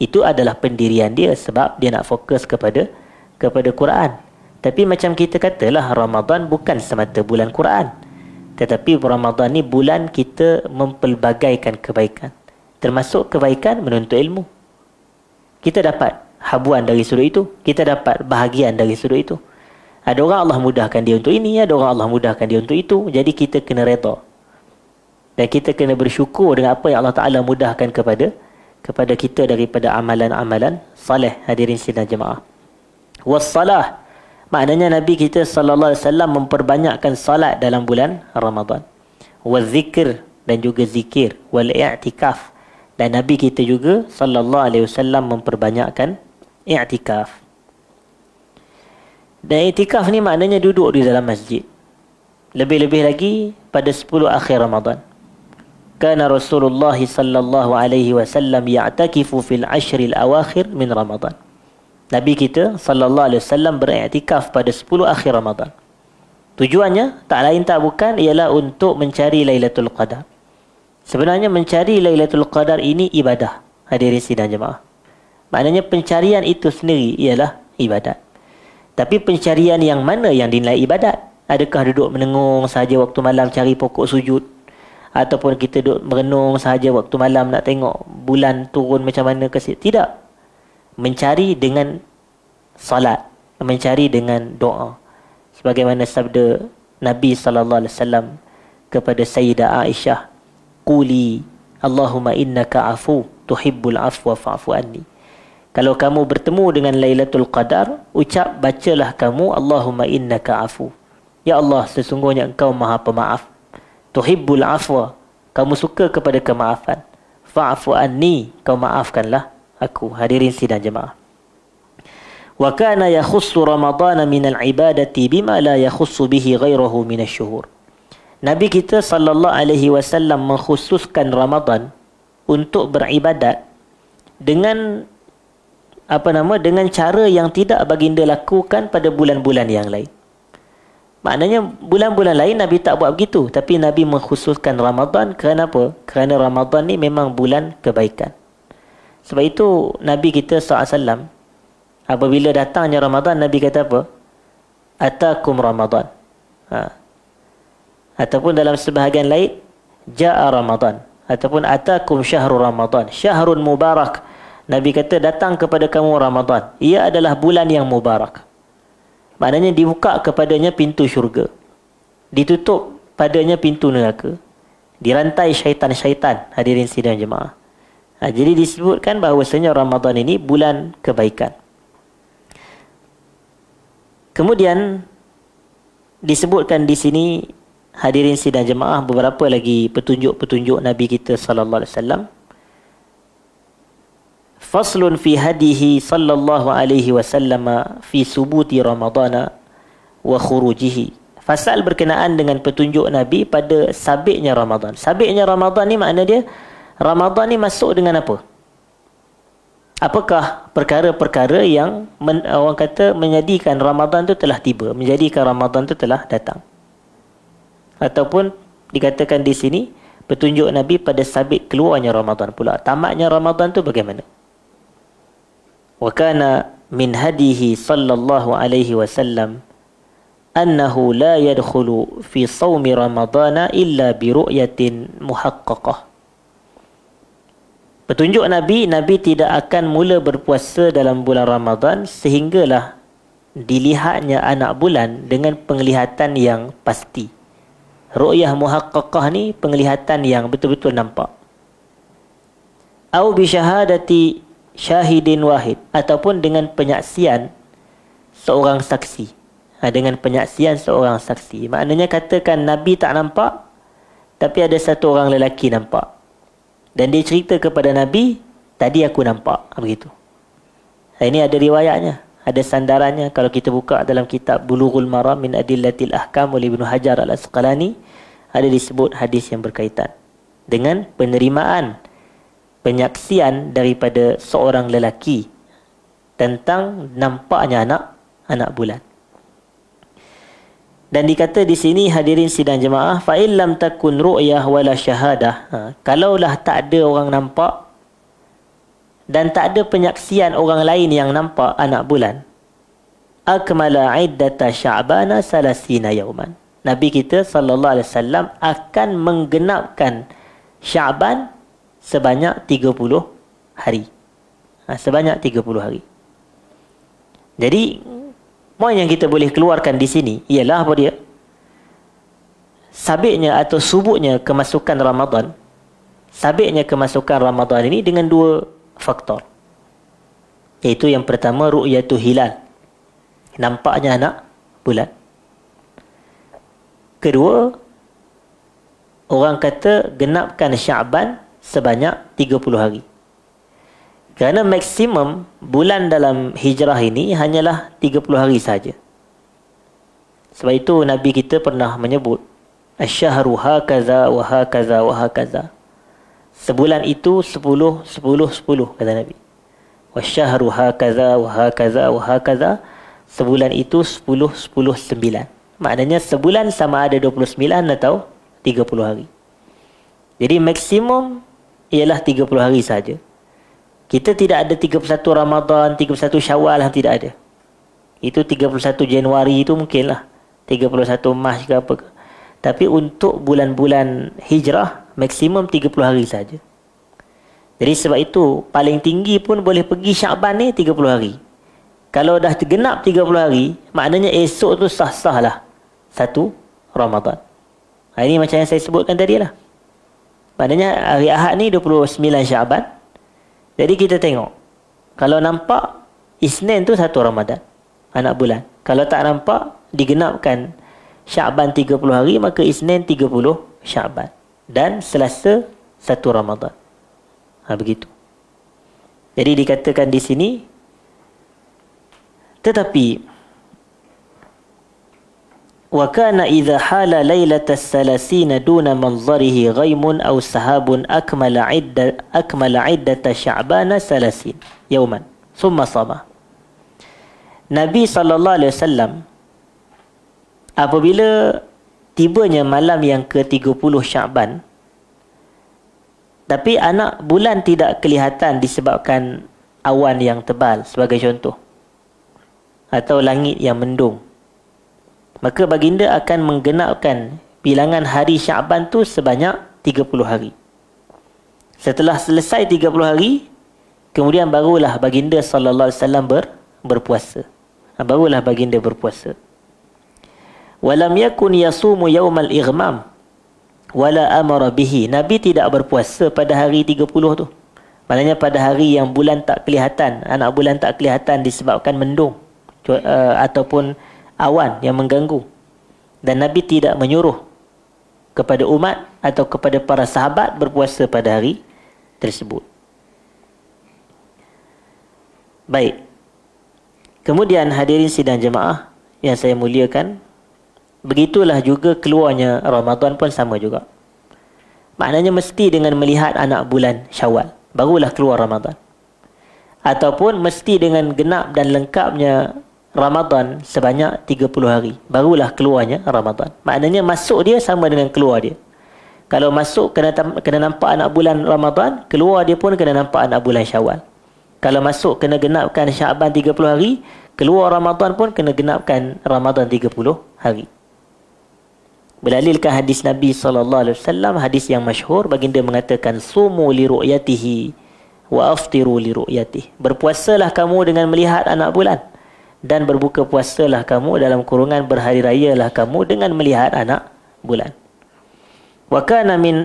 Itu adalah pendirian dia sebab dia nak fokus kepada Quran. Tapi macam kita katalah, Ramadan bukan semata bulan Quran. Tetapi Ramadan ni bulan kita mempelbagaikan kebaikan. Termasuk kebaikan menuntut ilmu. Kita dapat habuan dari sudut itu. Kita dapat bahagian dari sudut itu. Ada orang Allah mudahkan dia untuk ini, ada orang Allah mudahkan dia untuk itu. Jadi kita kena reda. Dan kita kena bersyukur dengan apa yang Allah Ta'ala mudahkan kepada kita daripada amalan-amalan salih, hadirin sidang jemaah. Wassalah, maknanya Nabi kita sallallahu alaihi wasallam memperbanyakkan salat dalam bulan Ramadan. Wazikir, dan juga zikir. Wal i'tikaf, dan Nabi kita juga sallallahu alaihi wasallam memperbanyakkan i'tikaf. Dan i'tikaf ni maknanya duduk di dalam masjid. Lebih-lebih lagi pada 10 akhir Ramadan. Kana Rasulullah sallallahu alaihi wasallam ya'takifu fil 10 al-awakhir min Ramadan. Nabi kita sallallahu alaihi wasallam beriktikaf pada 10 akhir Ramadan. Tujuannya tak lain tak bukan ialah untuk mencari Lailatul Qadar. Sebenarnya mencari Lailatul Qadar ini ibadah, hadirin sidang jemaah. Maknanya pencarian itu sendiri ialah ibadat. Tapi pencarian yang mana yang dinilai ibadat? Adakah duduk menengung sahaja waktu malam cari pokok sujud? Ataupun kita duduk merenung sahaja waktu malam nak tengok bulan turun macam mana ke situ? Tidak. Mencari dengan salat, mencari dengan doa. Sebagaimana sabda Nabi sallallahu alaihi wasallam kepada Sayyidah Aisyah, quli Allahumma innaka afu tuhibbul afwa fa'fu anni. Kalau kamu bertemu dengan Lailatul Qadar, bacalah kamu Allahumma innaka afu. Ya Allah, sesungguhnya engkau maha pemaaf. Tuhibbul afwa, kamu suka kepada kemaafan. Fa'fu anni, kau maafkanlah aku. Hadirin sidang jemaah. Wa kana yakhussu Ramadhan min al-ibadati bima la yakhussu bihi ghayruhu min asy-syuhur. Nabi kita sallallahu alaihi wasallam mengkhususkan Ramadan untuk beribadat dengan dengan cara yang tidak baginda lakukan pada bulan-bulan yang lain. Maknanya bulan-bulan lain Nabi tak buat begitu, tapi Nabi mengkhususkan Ramadan. Kerana apa? Kerana Ramadan ni memang bulan kebaikan. Sebab itu Nabi kita SAW, apabila datangnya Ramadan, Nabi kata apa? Atakum Ramadan. Ataupun dalam sebahagian lain, Ja'a Ramadan. Ataupun Atakum Syahrul Ramadan, Syahrun Mubarak. Nabi kata, datang kepada kamu Ramadan. Ia adalah bulan yang mubarak. Maknanya dibuka kepadanya pintu syurga, ditutup padanya pintu neraka, dirantai syaitan-syaitan. Hadirin sidang jemaah. Jadi disebutkan bahawasanya Ramadan ini bulan kebaikan. Kemudian disebutkan di sini, hadirin sidang jemaah, beberapa lagi petunjuk-petunjuk Nabi kita sallallahu alaihi wasallam. Faslun fi hadihi sallallahu alaihi wasallam fi subuti Ramadana wa khurujihi. Fasal berkenaan dengan petunjuk Nabi pada sabitnya Ramadan. Sabitnya Ramadan ni makna dia, Ramadan ni masuk dengan apa? Apakah perkara-perkara yang orang kata menjadikan Ramadan tu telah tiba, menjadikan Ramadan tu telah datang? Ataupun dikatakan di sini petunjuk Nabi pada sabit keluarnya Ramadan pula. Tamatnya Ramadan tu bagaimana? Wa kana min hadihi sallallahu alaihi wasallam annahu la yadkhulu fi shaumi ramadana illa bi ru'yatin muhaqqaqah. Petunjuk Nabi tidak akan mula berpuasa dalam bulan Ramadan sehinggalah dilihatnya anak bulan dengan penglihatan yang pasti. Ru'yah muhaqqaqah ni penglihatan yang betul-betul nampak. Au bi syahadati syahidin wahid, ataupun dengan penyaksian seorang saksi. Dengan penyaksian seorang saksi. Maknanya katakan Nabi tak nampak, tapi ada satu orang lelaki nampak, dan dia cerita kepada Nabi, tadi aku nampak. Begitu. Ini ada riwayatnya, ada sandarannya. Kalau kita buka dalam kitab Bulughul Maram min Adillatil Ahkam oleh Ibnu Hajar Al-Asqalani, ada disebut hadis yang berkaitan dengan penerimaan penyaksian daripada seorang lelaki tentang nampaknya anak bulan. Dan dikata di sini, hadirin sidang jemaah, fa illam takun ru'yah wala syahadah. Kalaulah tak ada orang nampak dan tak ada penyaksian orang lain yang nampak anak bulan, akmala iddata sya'bana salasina yauman. Nabi kita sallallahu alaihi wasallam akan menggenapkan Sya'ban sebanyak 30 hari. Sebanyak 30 hari. Jadi, poin yang kita boleh keluarkan di sini ialah apa dia? Sabitnya atau subutnya kemasukan Ramadan. Sabitnya kemasukan Ramadan ini dengan dua faktor. Iaitu yang pertama, ru'yatu hilal. Nampaknya anak bulan. Kedua, orang kata genapkan Sya'ban sebanyak 30 hari. Kerana maksimum bulan dalam hijrah ini hanyalah 30 hari saja. Sebab itu Nabi kita pernah menyebut asy-syahru hakaza wa hakaza wa hakaza. Sebulan itu 10 10 10 kata Nabi. Wasy-syahru hakaza wa hakaza wa hakaza. Sebulan itu 10 10 9. Maknanya sebulan sama ada 29 atau 30 hari. Jadi maksimum ialah 30 hari saja. Kita tidak ada 31 Ramadan, 31 Syawal, tidak ada. Itu 31 Januari itu mungkinlah. 31 Mac ke apa ke. Tapi untuk bulan-bulan hijrah, maksimum 30 hari saja. Jadi sebab itu, paling tinggi pun boleh pergi Sya'ban ni 30 hari. Kalau dah genap 30 hari, maknanya esok tu sah-sah lah 1 Ramadan. Ini macam yang saya sebutkan tadi lah. Maknanya hari Ahad ni 29 Syaban. Jadi kita tengok. Kalau nampak Isnin tu 1 Ramadan. Anak bulan. Kalau tak nampak, digenapkan Syaban 30 hari, maka Isnin 30 Syaban. Dan Selasa 1 Ramadan. Begitu. Jadi dikatakan di sini, tetapi وَكَانَ إِذَا حَالَ لَيْلَةَ الثَّلَاثِينَ دُونَ مَنْظَرِهِ غَيْمٌ أَوْ سَحَابٌ أَكْمَلَ عِدَّةَ شَعْبَانَ 30 يَوْمًا ثُمَّ صَامَ. Nabi SAW apabila tibanya malam yang ke-30 Syaban, tapi anak bulan tidak kelihatan disebabkan awan yang tebal sebagai contoh, atau langit yang mendung, maka baginda akan menggenapkan bilangan hari Syaban tu sebanyak 30 hari. Setelah selesai 30 hari, kemudian barulah baginda sallallahu alaihi wasallam berpuasa. Barulah baginda berpuasa. Walam yakun yasumu yaumal ighmam wala amara bihi. Nabi tidak berpuasa pada hari 30 tu. Maknanya pada hari yang bulan tak kelihatan, anak bulan tak kelihatan disebabkan mendung ataupun awan yang mengganggu. Dan Nabi tidak menyuruh kepada umat atau kepada para sahabat berpuasa pada hari tersebut. Baik. Kemudian hadirin sidang jemaah yang saya muliakan, begitulah juga keluarnya Ramadan pun sama juga. Maknanya mesti dengan melihat anak bulan Syawal barulah keluar Ramadan. Ataupun mesti dengan genap dan lengkapnya Ramadan sebanyak 30 hari barulah keluarnya Ramadan. Maknanya masuk dia sama dengan keluar dia. Kalau masuk kena nampak anak bulan Ramadan, keluar dia pun kena nampak anak bulan Syawal. Kalau masuk kena genapkan Syaban 30 hari, keluar Ramadan pun kena genapkan Ramadan 30 hari. Berdalilkan hadis Nabi SAW, hadis yang masyhur, baginda mengatakan sumu li ru'yatihi wa aftiru li ru'yatihi. Berpuasalah kamu dengan melihat anak bulan, dan berbuka puasalah kamu dalam kurungan berhari rayalah kamu dengan melihat anak bulan. Wa kana min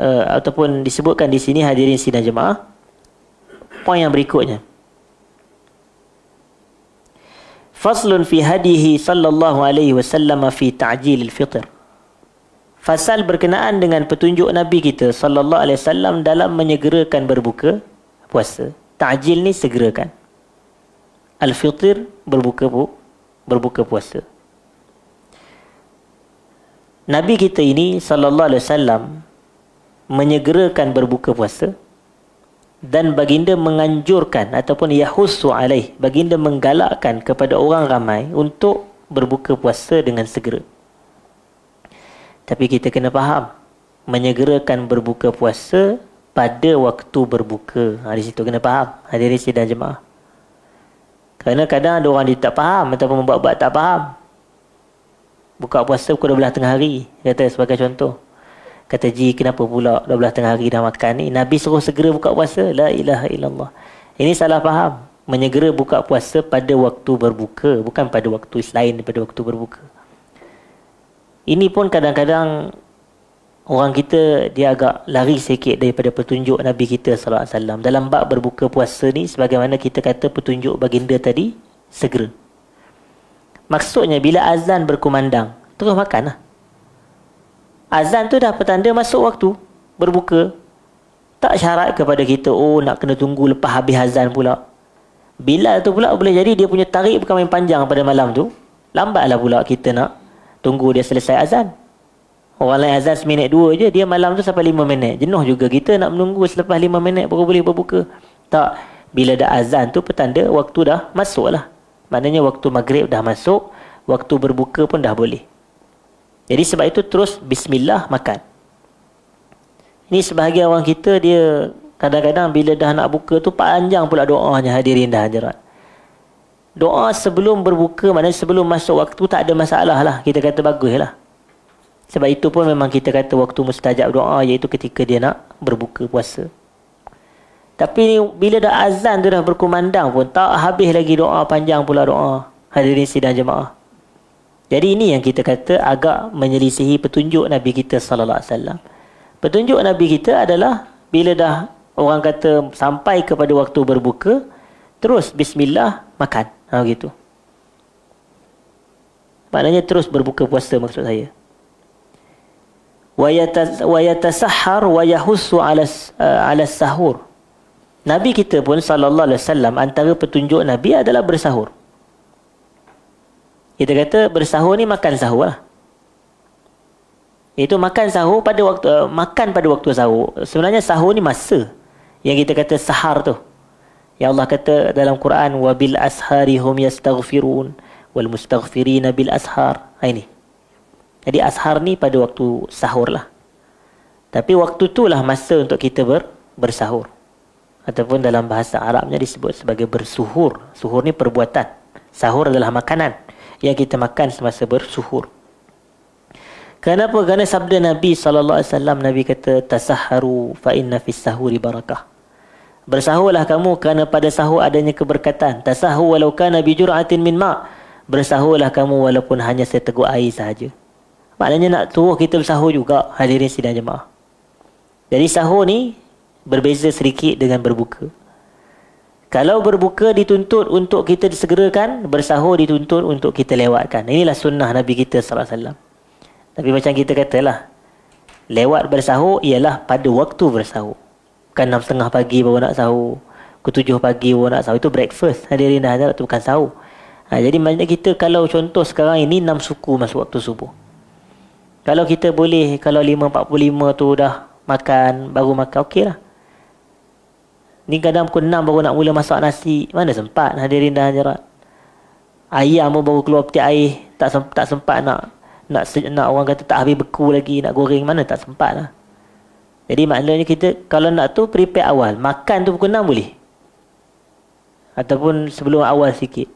ataupun disebutkan di sini hadirin sidang jemaah, poin yang berikutnya. Faslun fi hadihi sallallahu alaihi wasallam fi ta'jilil fitr. Fasal berkenaan dengan petunjuk Nabi kita sallallahu alaihi wasallam dalam menyegerakan berbuka puasa. Ta'jil ni segerakan. Al-fitr berbuka puasa. Nabi kita ini sallallahu alaihi wasallam menyegerakan berbuka puasa, dan baginda menganjurkan ataupun yahussu alaih, baginda menggalakkan kepada orang ramai untuk berbuka puasa dengan segera. Tapi kita kena faham, menyegerakan berbuka puasa pada waktu berbuka. Di situ kena faham hadirin sidang jemaah. Kerana kadang ada orang dia tak faham ataupun membuat-buat tak faham. Buka puasa pukul 12 tengah hari, kata sebagai contoh. Kata, Ji, kenapa pula 12 tengah hari dah makan ni? Nabi suruh segera buka puasa. La ilaha illallah. Ini salah faham. Menyegera buka puasa pada waktu berbuka, bukan pada waktu selain daripada waktu berbuka. Ini pun kadang-kadang orang kita dia agak lari sikit daripada petunjuk Nabi kita sallallahu alaihi wasallam dalam bab berbuka puasa ni, sebagaimana kita kata petunjuk baginda tadi segera. Maksudnya bila azan berkumandang terus makanlah. Azan tu dah petanda masuk waktu berbuka. Tak syarat kepada kita nak kena tunggu lepas habis azan pula. Bilal tu pula boleh jadi dia punya tarik bukan main panjang pada malam tu. Lambatlah pula kita nak tunggu dia selesai azan. Orang lain azan seminit 2 je, dia malam tu sampai 5 minit. Jenuh juga kita nak menunggu selepas 5 minit baru boleh berbuka. Tak. Bila dah azan tu petanda waktu dah masuk lah. Maknanya waktu maghrib dah masuk, waktu berbuka pun dah boleh. Jadi sebab itu terus bismillah makan. Ini sebahagian orang kita dia kadang-kadang bila dah nak buka tu panjang pula doanya hadirin dah hadirat. Doa sebelum berbuka, maknanya sebelum masuk waktu tak ada masalah lah. Kita kata bagus lah. Sebab itu pun memang kita kata waktu mustajab doa, iaitu ketika dia nak berbuka puasa. Tapi bila dah azan tu dah berkumandang pun tak habis lagi doa, panjang pula doa. Hadirin sidang jemaah. Jadi ini yang kita kata agak menyelisihi petunjuk Nabi kita sallallahu alaihi wasallam. Petunjuk Nabi kita adalah bila dah orang kata sampai kepada waktu berbuka, terus bismillah makan. Gitu. Maknanya terus berbuka puasa maksud saya. Wa yatasahhar wa yahussu ala sahur. Nabi kita pun sallallahu alaihi wasallam, antara petunjuk Nabi adalah bersahur. Kita kata bersahur ni makan sahur lah. Itu makan sahur pada waktu makan pada waktu sahur. Sebenarnya sahur ni masa yang kita kata sahar tu. Ya Allah kata dalam Quran, wa bil ashari hum yastaghfirun wal mustaghfirina bil ashar. Ini. Jadi ashar ni pada waktu sahur lah. Tapi waktu tu lah masa untuk kita bersahur. Ataupun dalam bahasa Arabnya disebut sebagai bersuhur. Suhur ni perbuatan. Sahur adalah makanan yang kita makan semasa bersuhur. Kenapa? Kerana sabda Nabi SAW, Nabi kata, tasahharu fa inna fis sahuri barakah. Bersahurlah kamu kerana pada sahur adanya keberkatan. Tasahhu walau kana bi jur'atin min ma'. Bersahurlah kamu walaupun hanya seteguk air sahaja. Maknanya nak suruh kita bersahur juga, hadirin sidang jemaah. Jadi sahur ni berbeza sedikit dengan berbuka. Kalau berbuka dituntut untuk kita disegerakan, bersahur dituntut untuk kita lewatkan. Inilah sunnah Nabi kita sallallahu alaihi wasallam. Tapi macam kita katalah, lewat bersahur ialah pada waktu bersahur. Bukan 6.30 pagi baru nak sahur, pukul 7 pagi baru nak sahur. Itu breakfast. Hadirin dah ada, itu bukan sahur. Jadi maknanya kita kalau contoh sekarang ini 6 suku masuk waktu subuh. Kalau kita boleh, kalau 5.45 tu dah makan, baru makan, okey lah. Ni kadang pukul 6 baru nak mula masak nasi. Mana sempat hadirin dah hadirat. Ayam pun baru keluar peti air. Tak sempat nak orang kata tak habis beku lagi, nak goreng. Mana tak sempat lah. Jadi maknanya kita kalau nak tu prepare awal. Makan tu pukul 6 boleh. Ataupun sebelum awal sikit.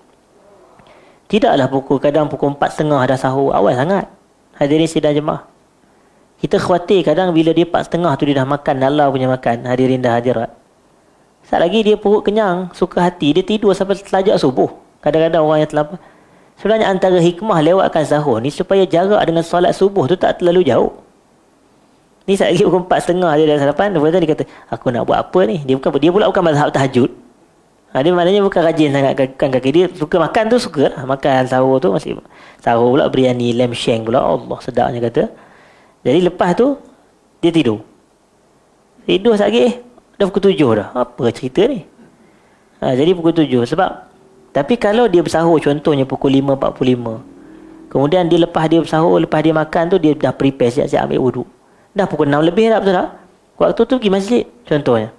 Tidaklah kadang pukul 4.30 dah sahur. Awal sangat. Hadirin sidang jemaah. Kita khawatir kadang bila dia 4.30 tu dia dah makan, nalar punya makan. Hadirin dah hadirat. Saat lagi dia perut kenyang, suka hati, dia tidur sampai selajak subuh. Kadang-kadang orang yang terlambat. Sebenarnya antara hikmah lewatkan sahur ni supaya jarak dengan solat subuh tu tak terlalu jauh. Ni saat lagi pukul 4.30 dia dah sarapan, lepas tu dia kata, aku nak buat apa ni? Dia pula bukan mazhab tahajud. Dia maknanya bukan rajin sangat kan kaki. Dia suka makan tu suka lah. Makan sahur tu masih. Sahur pula biryani lamb shank pula. Allah sedapnya kata. Jadi lepas tu dia tidur. Tidur saat lagi dah pukul 7 dah. Apa cerita ni? Jadi pukul 7. Sebab tapi kalau dia bersahur contohnya pukul 5.45. Kemudian dia lepas dia bersahur, lepas dia makan tu dia dah prepare siap-siap ambil wuduk. Dah pukul 6 lebih dah, betul tak? Waktu tu pergi masjid contohnya.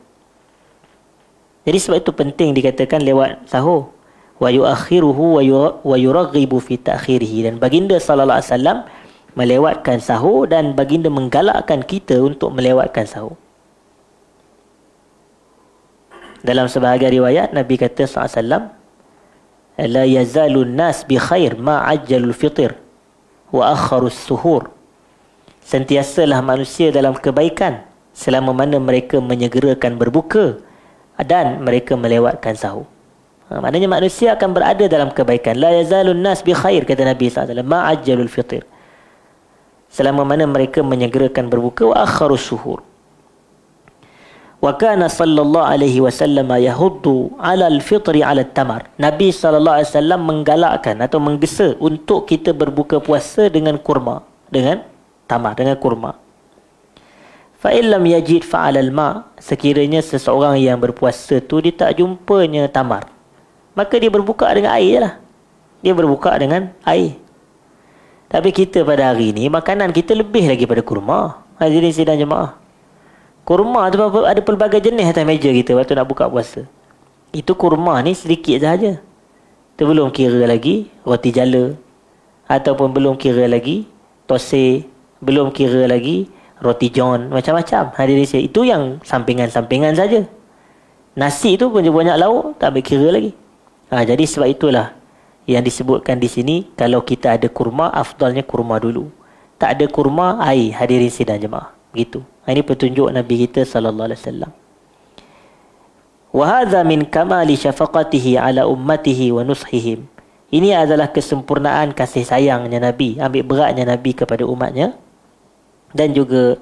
Jadi sebab itu penting dikatakan lewat sahur. Wa yuakhiruhu wa yuraghibu fi ta'khirihi. Dan baginda sallallahu alaihi wasallam melewatkan sahur dan baginda menggalakkan kita untuk melewatkan sahur. Dalam sebahagian riwayat Nabi kata sallallahu alaihi wasallam, la yazalun nas bi khair ma ajjalul fitr wa akharus suhur. Sentiasalah manusia dalam kebaikan selama mana mereka menyegerakan berbuka dan mereka melewatkan sahur. Maknanya manusia akan berada dalam kebaikan. La yazalun nas bi khair, kata Nabi SAW, ma ajjalul fitr, selama mana mereka menyegerakan berbuka, wa akharus suhur. Wa kana sallallahu alaihi wasallam yahuddu ala al-fitri ala tamar. Nabi sallallahu alaihi wasallam menggalakkan atau menggesa untuk kita berbuka puasa dengan kurma, dengan tamar, dengan kurma. Fa illam yajid fa'alal ma, sekiranya seseorang yang berpuasa tu dia tak jumpanya tamar, maka dia berbuka dengan air je lah. Dia berbuka dengan air. Tapi kita pada hari ni makanan kita lebih lagi pada kurma. Hadirin sidang jemaah. Kurma tu ada pelbagai jenis atas meja kita waktu nak buka puasa. Itu kurma ni sedikit sahaja. Itu belum kira lagi roti jala, ataupun belum kira lagi tosai, belum kira lagi roti john, macam-macam. Hadirin, itu yang sampingan-sampingan saja. Nasi tu pun banyak lauk, tak berkira lagi. Jadi sebab itulah yang disebutkan di sini, kalau kita ada kurma, afdalnya kurma dulu. Tak ada kurma, air. Hadirin sidang jemaah. Begitu. Ini petunjuk Nabi kita sallallahu alaihi wasallam. Wa hadza min kamali syafaqatihi ala ummatihi wa nushihim. Ini adalah kesempurnaan kasih sayangnya Nabi, ambil beratnya Nabi kepada umatnya, dan juga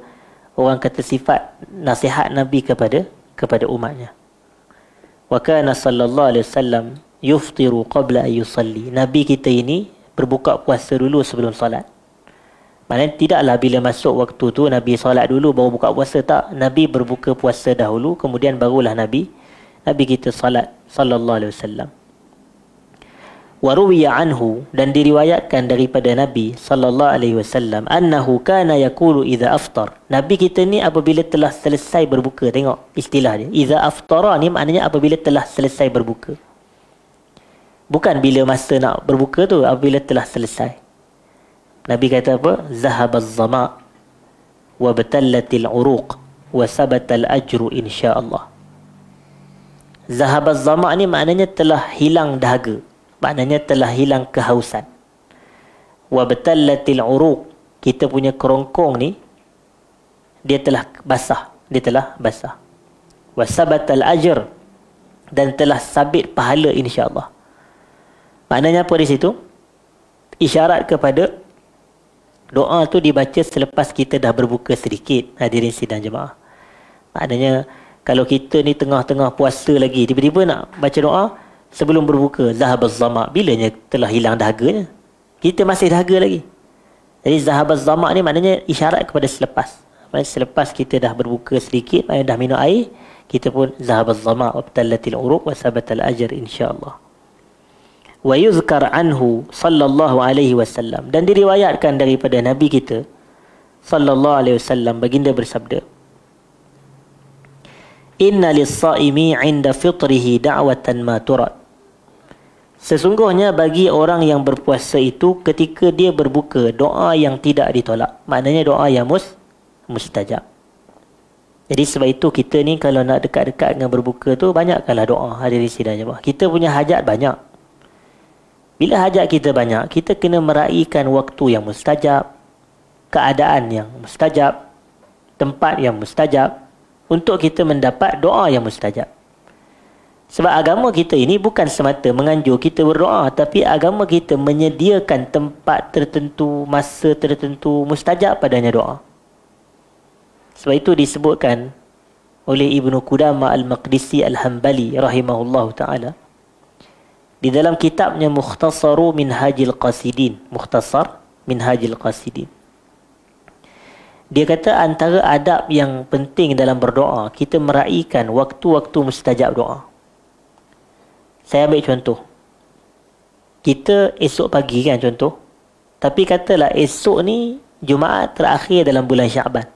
orang kata sifat nasihat Nabi kepada umatnya. Wa kana sallallahu alaihi wasallam yuftiru qabla an yusalli. Nabi kita ini berbuka puasa dulu sebelum solat. Maknanya tidaklah bila masuk waktu tu Nabi solat dulu baru buka puasa, tak. Nabi berbuka puasa dahulu, kemudian barulah Nabi kita solat sallallahu alaihi wasallam. Wa ruwiya anhu, dan diriwayatkan daripada Nabi sallallahu alaihi wasallam, annahu kana yaqulu idza aftar. Nabi kita ni apabila telah selesai berbuka, tengok istilah dia. Idza aftara ni maknanya apabila telah selesai berbuka. Bukan bila masa nak berbuka tu, apabila telah selesai. Nabi kata apa? Zahabaz zama wa batallatil uruq wa sabatal ajru insyaallah. Zahabaz zama ni maknanya telah hilang dahaga. Maknanya telah hilang kehausan. Wa batallatil uruq, kita punya kerongkong ni dia telah basah, Wa sabatal ajr, dan telah sabit pahala insya-Allah. Maknanya apa di situ? Isyarat kepada doa tu dibaca selepas kita dah berbuka sedikit, hadirin sidang jemaah. Maknanya kalau kita ni tengah-tengah puasa lagi, tiba-tiba nak baca doa sebelum berbuka, zahabaz zama, bilanya telah hilang dahaganya. Kita masih dahaga lagi. Jadi zahabaz zama ni maknanya isyarat kepada selepas. Maknanya selepas kita dah berbuka sedikit, maknanya dah minum air, kita pun zahabaz zama wa batallatil uruq wa sabatal ajr insya-Allah. Wa yuzkar anhu sallallahu alaihi wasallam, dan diriwayatkan daripada Nabi kita sallallahu alaihi wasallam, baginda bersabda, inna lis-saimi 'inda fitrihi da'watan ma turad. Sesungguhnya bagi orang yang berpuasa itu ketika dia berbuka doa yang tidak ditolak. Maknanya doa yang mustajab. Jadi sebab itu kita ni kalau nak dekat-dekat dengan berbuka tu, banyakkanlah doa, hadirin sidang jemaah. Kita punya hajat banyak. Bila hajat kita banyak, kita kena meraihkan waktu yang mustajab, keadaan yang mustajab, tempat yang mustajab, untuk kita mendapat doa yang mustajab. Sebab agama kita ini bukan semata menganjur kita berdoa, tapi agama kita menyediakan tempat tertentu, masa tertentu mustajab padanya doa. Sebab itu disebutkan oleh Ibnu Qudamah Al-Maqdisi Al-Hambali rahimahullahu ta'ala di dalam kitabnya Mukhtasaru Minhajil Qasidin. Mukhtasar Minhajil Qasidin. Dia kata antara adab yang penting dalam berdoa, kita meraihkan waktu-waktu mustajab doa. Saya ambil contoh. Kita esok pagi kan contoh. Tapi katalah esok ni Jumaat terakhir dalam bulan Syaban.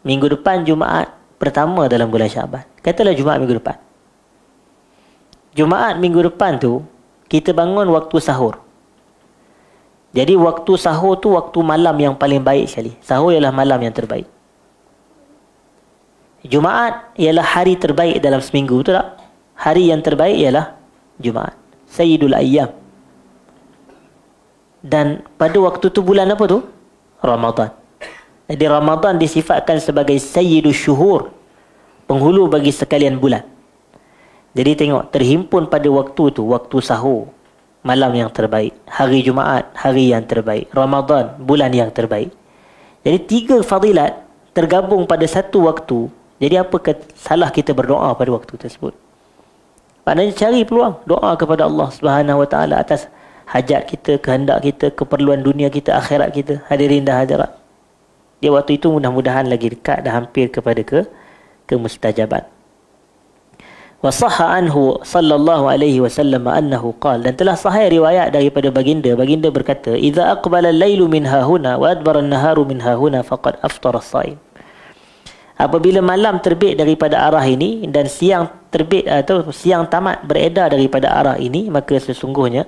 Minggu depan Jumaat pertama dalam bulan Syaban. Katalah Jumaat minggu depan. Jumaat minggu depan tu, kita bangun waktu sahur. Jadi waktu sahur tu waktu malam yang paling baik sekali. Sahur ialah malam yang terbaik. Jumaat ialah hari terbaik dalam seminggu, betul tak? Hari yang terbaik ialah Jumaat. Sayyidul Ayyam. Dan pada waktu tu bulan apa tu? Ramadan. Jadi Ramadan disifatkan sebagai Sayyidul Syuhur, penghulu bagi sekalian bulan. Jadi tengok, terhimpun pada waktu tu, waktu sahur, malam yang terbaik. Hari Jumaat, hari yang terbaik. Ramadan, bulan yang terbaik. Jadi 3 fadilat tergabung pada satu waktu. Jadi apa salah kita berdoa pada waktu tersebut? Maknanya cari peluang doa kepada Allah Subhanahu Wa Taala atas hajat kita, kehendak kita, keperluan dunia kita, akhirat kita. Hadirin dan hadirat. Dia waktu itu mudah-mudahan lagi dekat, dah hampir kepada kemustajaban. Wa sahha anhu sallallahu alaihi wasallam annahu qala, dan telah sahih riwayat daripada baginda berkata, idza aqbala al-lailu min hahuna wa adbara an-naharu min hahuna faqad aftara as-saim. Apabila malam terbit daripada arah ini dan siang terbit atau siang tamat beredar daripada arah ini, maka sesungguhnya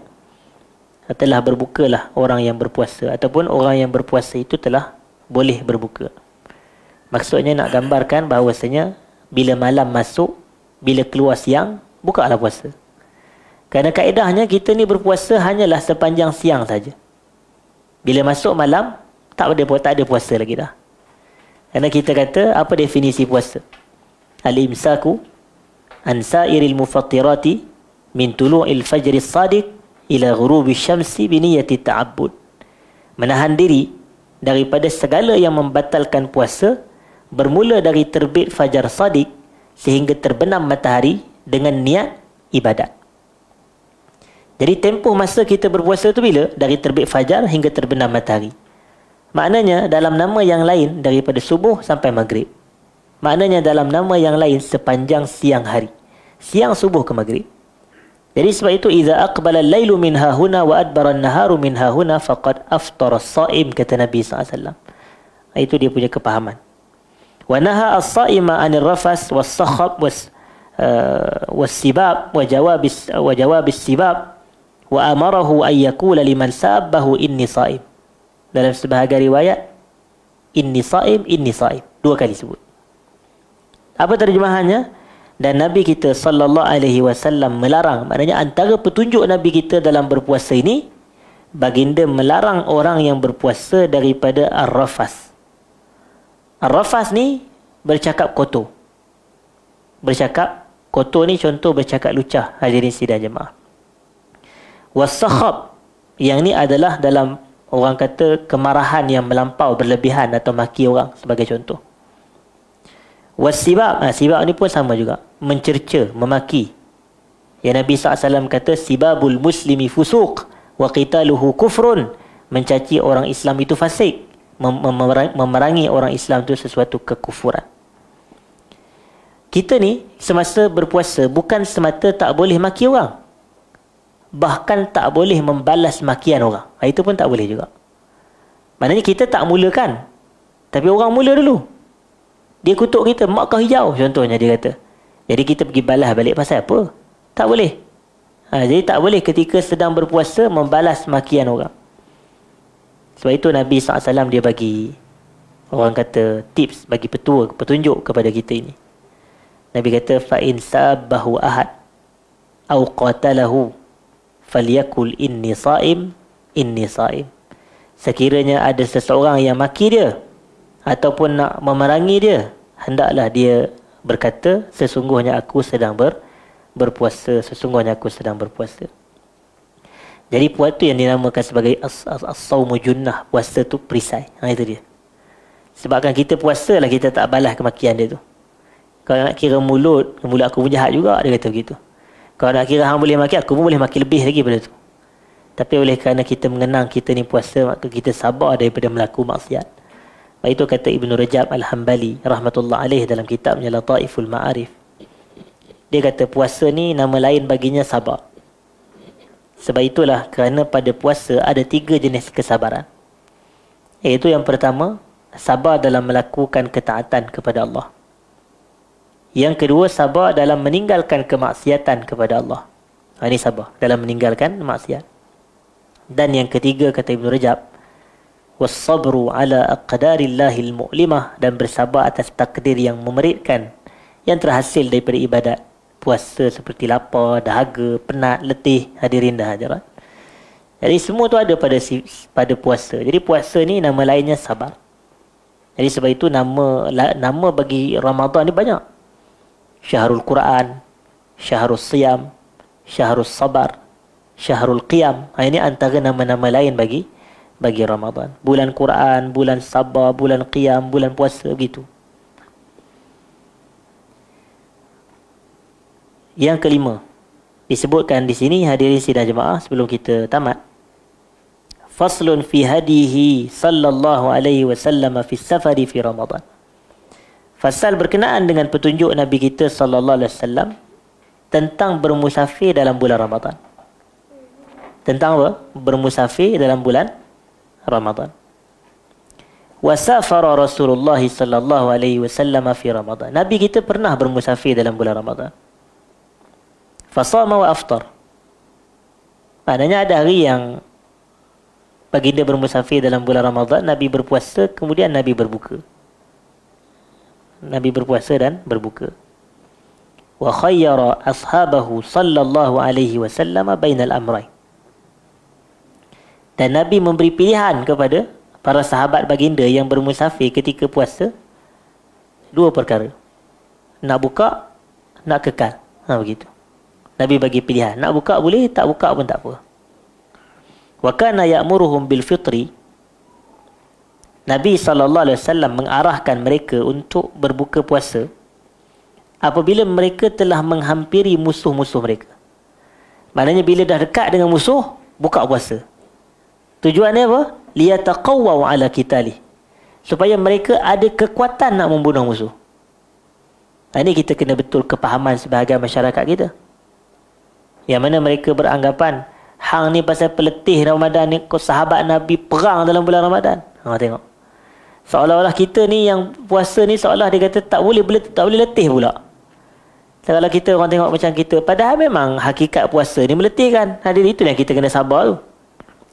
telah berbukalah orang yang berpuasa, ataupun orang yang berpuasa itu telah boleh berbuka. Maksudnya nak gambarkan bahawasanya bila malam masuk, bila keluar siang, bukalah puasa. Kerana kaedahnya kita ni berpuasa hanyalah sepanjang siang saja. Bila masuk malam, tak ada puasa lagi dah. Kerana kita kata, apa definisi puasa? Al-imsaku an sa'iril mufattirati min tulu'il fajri sadiq ila ghurubi syamsi bi niyyati ta'abbud. Menahan diri daripada segala yang membatalkan puasa bermula dari terbit fajar sadiq sehingga terbenam matahari dengan niat ibadat. Jadi tempoh masa kita berpuasa tu bila? Dari terbit fajar hingga terbenam matahari. Maknanya dalam nama yang lain daripada subuh sampai maghrib. Maknanya dalam nama yang lain sepanjang siang hari. Siang subuh ke maghrib. Jadi sebab itu idza aqbala al-lailu min hahuna wa adbara an-naharu min hahuna faqad aftara as-shaim, kata Nabi SAW. Itu dia punya kepahaman. Wa naha as-saima 'anil rafas was-sakhab was-sibab wa jawabis sibab wa amarahu ay yaqula liman sabbahu inni shaim. Dalam sebahagian riwayat inni shaim, inni shaim, 2 kali sebut. Apa terjemahannya? Dan Nabi kita sallallahu alaihi wasallam melarang, maknanya antara petunjuk Nabi kita dalam berpuasa ini, baginda melarang orang yang berpuasa daripada ar-rafas. Ar-rafas ni bercakap kotor. Bercakap kotor ni contoh bercakap lucah, hadirin sidang jemaah. Was-sakhab, yang ni adalah dalam orang kata kemarahan yang melampau, berlebihan atau maki orang sebagai contoh. Was-sibab, sibab ni pun sama juga, mencerca, memaki. Ya, Nabi SAW kata sibabul muslimi fusuq wa qitaluhu kufrun. Mencaci orang Islam itu fasik, memerangi orang Islam itu sesuatu kekufuran. Kita ni semasa berpuasa bukan semata tak boleh maki orang, bahkan tak boleh membalas makian orang. Itu pun tak boleh juga. Maknanya kita tak mulakan, tapi orang mula dulu. Dia kutuk kita, mak kau hijau contohnya, dia kata. Jadi kita pergi balas balik, pasal apa? Tak boleh. Jadi tak boleh ketika sedang berpuasa membalas makian orang. Sebab itu Nabi SAW dia bagi, orang kata, tips, bagi petunjuk kepada kita ini. Nabi kata, فَإِنْ سَابَّهُ أَحَدْ أَوْ قَاتَلَهُ فَلْيَكُلْ إِنِّي صَائِمْ إِنِّي صَائِمْ. Sekiranya ada seseorang yang maki dia ataupun nak memerangi dia, hendaklah dia berkata, sesungguhnya aku sedang berpuasa, sesungguhnya aku sedang berpuasa. Jadi puasa tu yang dinamakan sebagai as-sawmu junnah, puasa tu perisai. Itu dia. Sebabkan kita puasa lah, kita tak balas kemakian dia tu. Kalau nak kira mulut aku pun jahat juga, dia kata begitu. Kalau nak kira hang boleh maki, aku pun boleh maki lebih lagi pada tu. Tapi oleh kerana kita mengenang kita ni puasa, maka kita sabar daripada melakukan maksiat. Itu kata Ibn Rajab Al-Hambali rahmatullah alaih dalam kitabnya Lataiful Ma'arif. Dia kata puasa ni nama lain baginya sabar. Sebab itulah kerana pada puasa ada 3 jenis kesabaran. Iaitu yang pertama, sabar dalam melakukan ketaatan kepada Allah. Yang kedua, sabar dalam meninggalkan kemaksiatan kepada Allah. Ini sabar dalam meninggalkan maksiat. Dan yang ketiga kata Ibn Rajab, was-sabru ala aqdarillahil mu'limah, dan bersabar atas takdir yang memeritkan yang terhasil daripada ibadat puasa, seperti lapar, dahaga, penat, letih, hadirin dan hadirat. Jadi semua tu ada pada puasa. Jadi puasa ni nama lainnya sabar. Jadi sebab itu nama bagi Ramadan ni banyak. Syahrul Quran, Syahrul Siyam, Syahrul Sabar, Syahrul Qiyam. Ini antara nama-nama lain bagi Ramadan. Bulan Quran, bulan Sabar, bulan Qiyam, bulan puasa, begitu. Yang kelima disebutkan di sini, hadirin sidang jemaah, sebelum kita tamat. Faslun fi hadihi sallallahu alaihi wasallam fi safari fi Ramadan. Fasal berkenaan dengan petunjuk Nabi kita sallallahu alaihi wasallam tentang bermusafir dalam bulan Ramadan. Tentang apa? Bermusafir dalam bulan Ramadan. Wasafara Rasulullah sallallahu alaihi wasallam fi Ramadan. Nabi kita pernah bermusafir dalam bulan Ramadan. Fasama wa aftar. Maknanya ada hari yang baginda bermusafir dalam bulan Ramadan, Nabi berpuasa, kemudian Nabi berbuka. Nabi berpuasa dan berbuka. Wa khayyara ashabahu sallallahu alaihi wasallam bainal amrayn. Dan Nabi memberi pilihan kepada para sahabat baginda yang bermusafir ketika puasa 2 perkara. Nak buka, nak kekal. Begitu. Nabi bagi pilihan. Nak buka boleh, tak buka pun tak apa. Wa kana ya'muruhum bil fitri. Nabi SAW mengarahkan mereka untuk berbuka puasa apabila mereka telah menghampiri musuh-musuh mereka. Maknanya bila dah dekat dengan musuh, buka puasa. Tujuannya apa? Liyataqawwaw ala qitali. Supaya mereka ada kekuatan nak membunuh musuh. Ini kita kena betul kepahaman sebahagian masyarakat kita. Yang mana mereka beranggapan, hang ni pasal peletih Ramadan ni, kau sahabat Nabi perang dalam bulan Ramadan. Tengok. Seolah-olah kita ni yang puasa ni seolah dia kata tak boleh letih pula. Kalau kita orang tengok macam kita, padahal memang hakikat puasa ni meletihkan. Hadirin, itu yang kita kena sabar tu.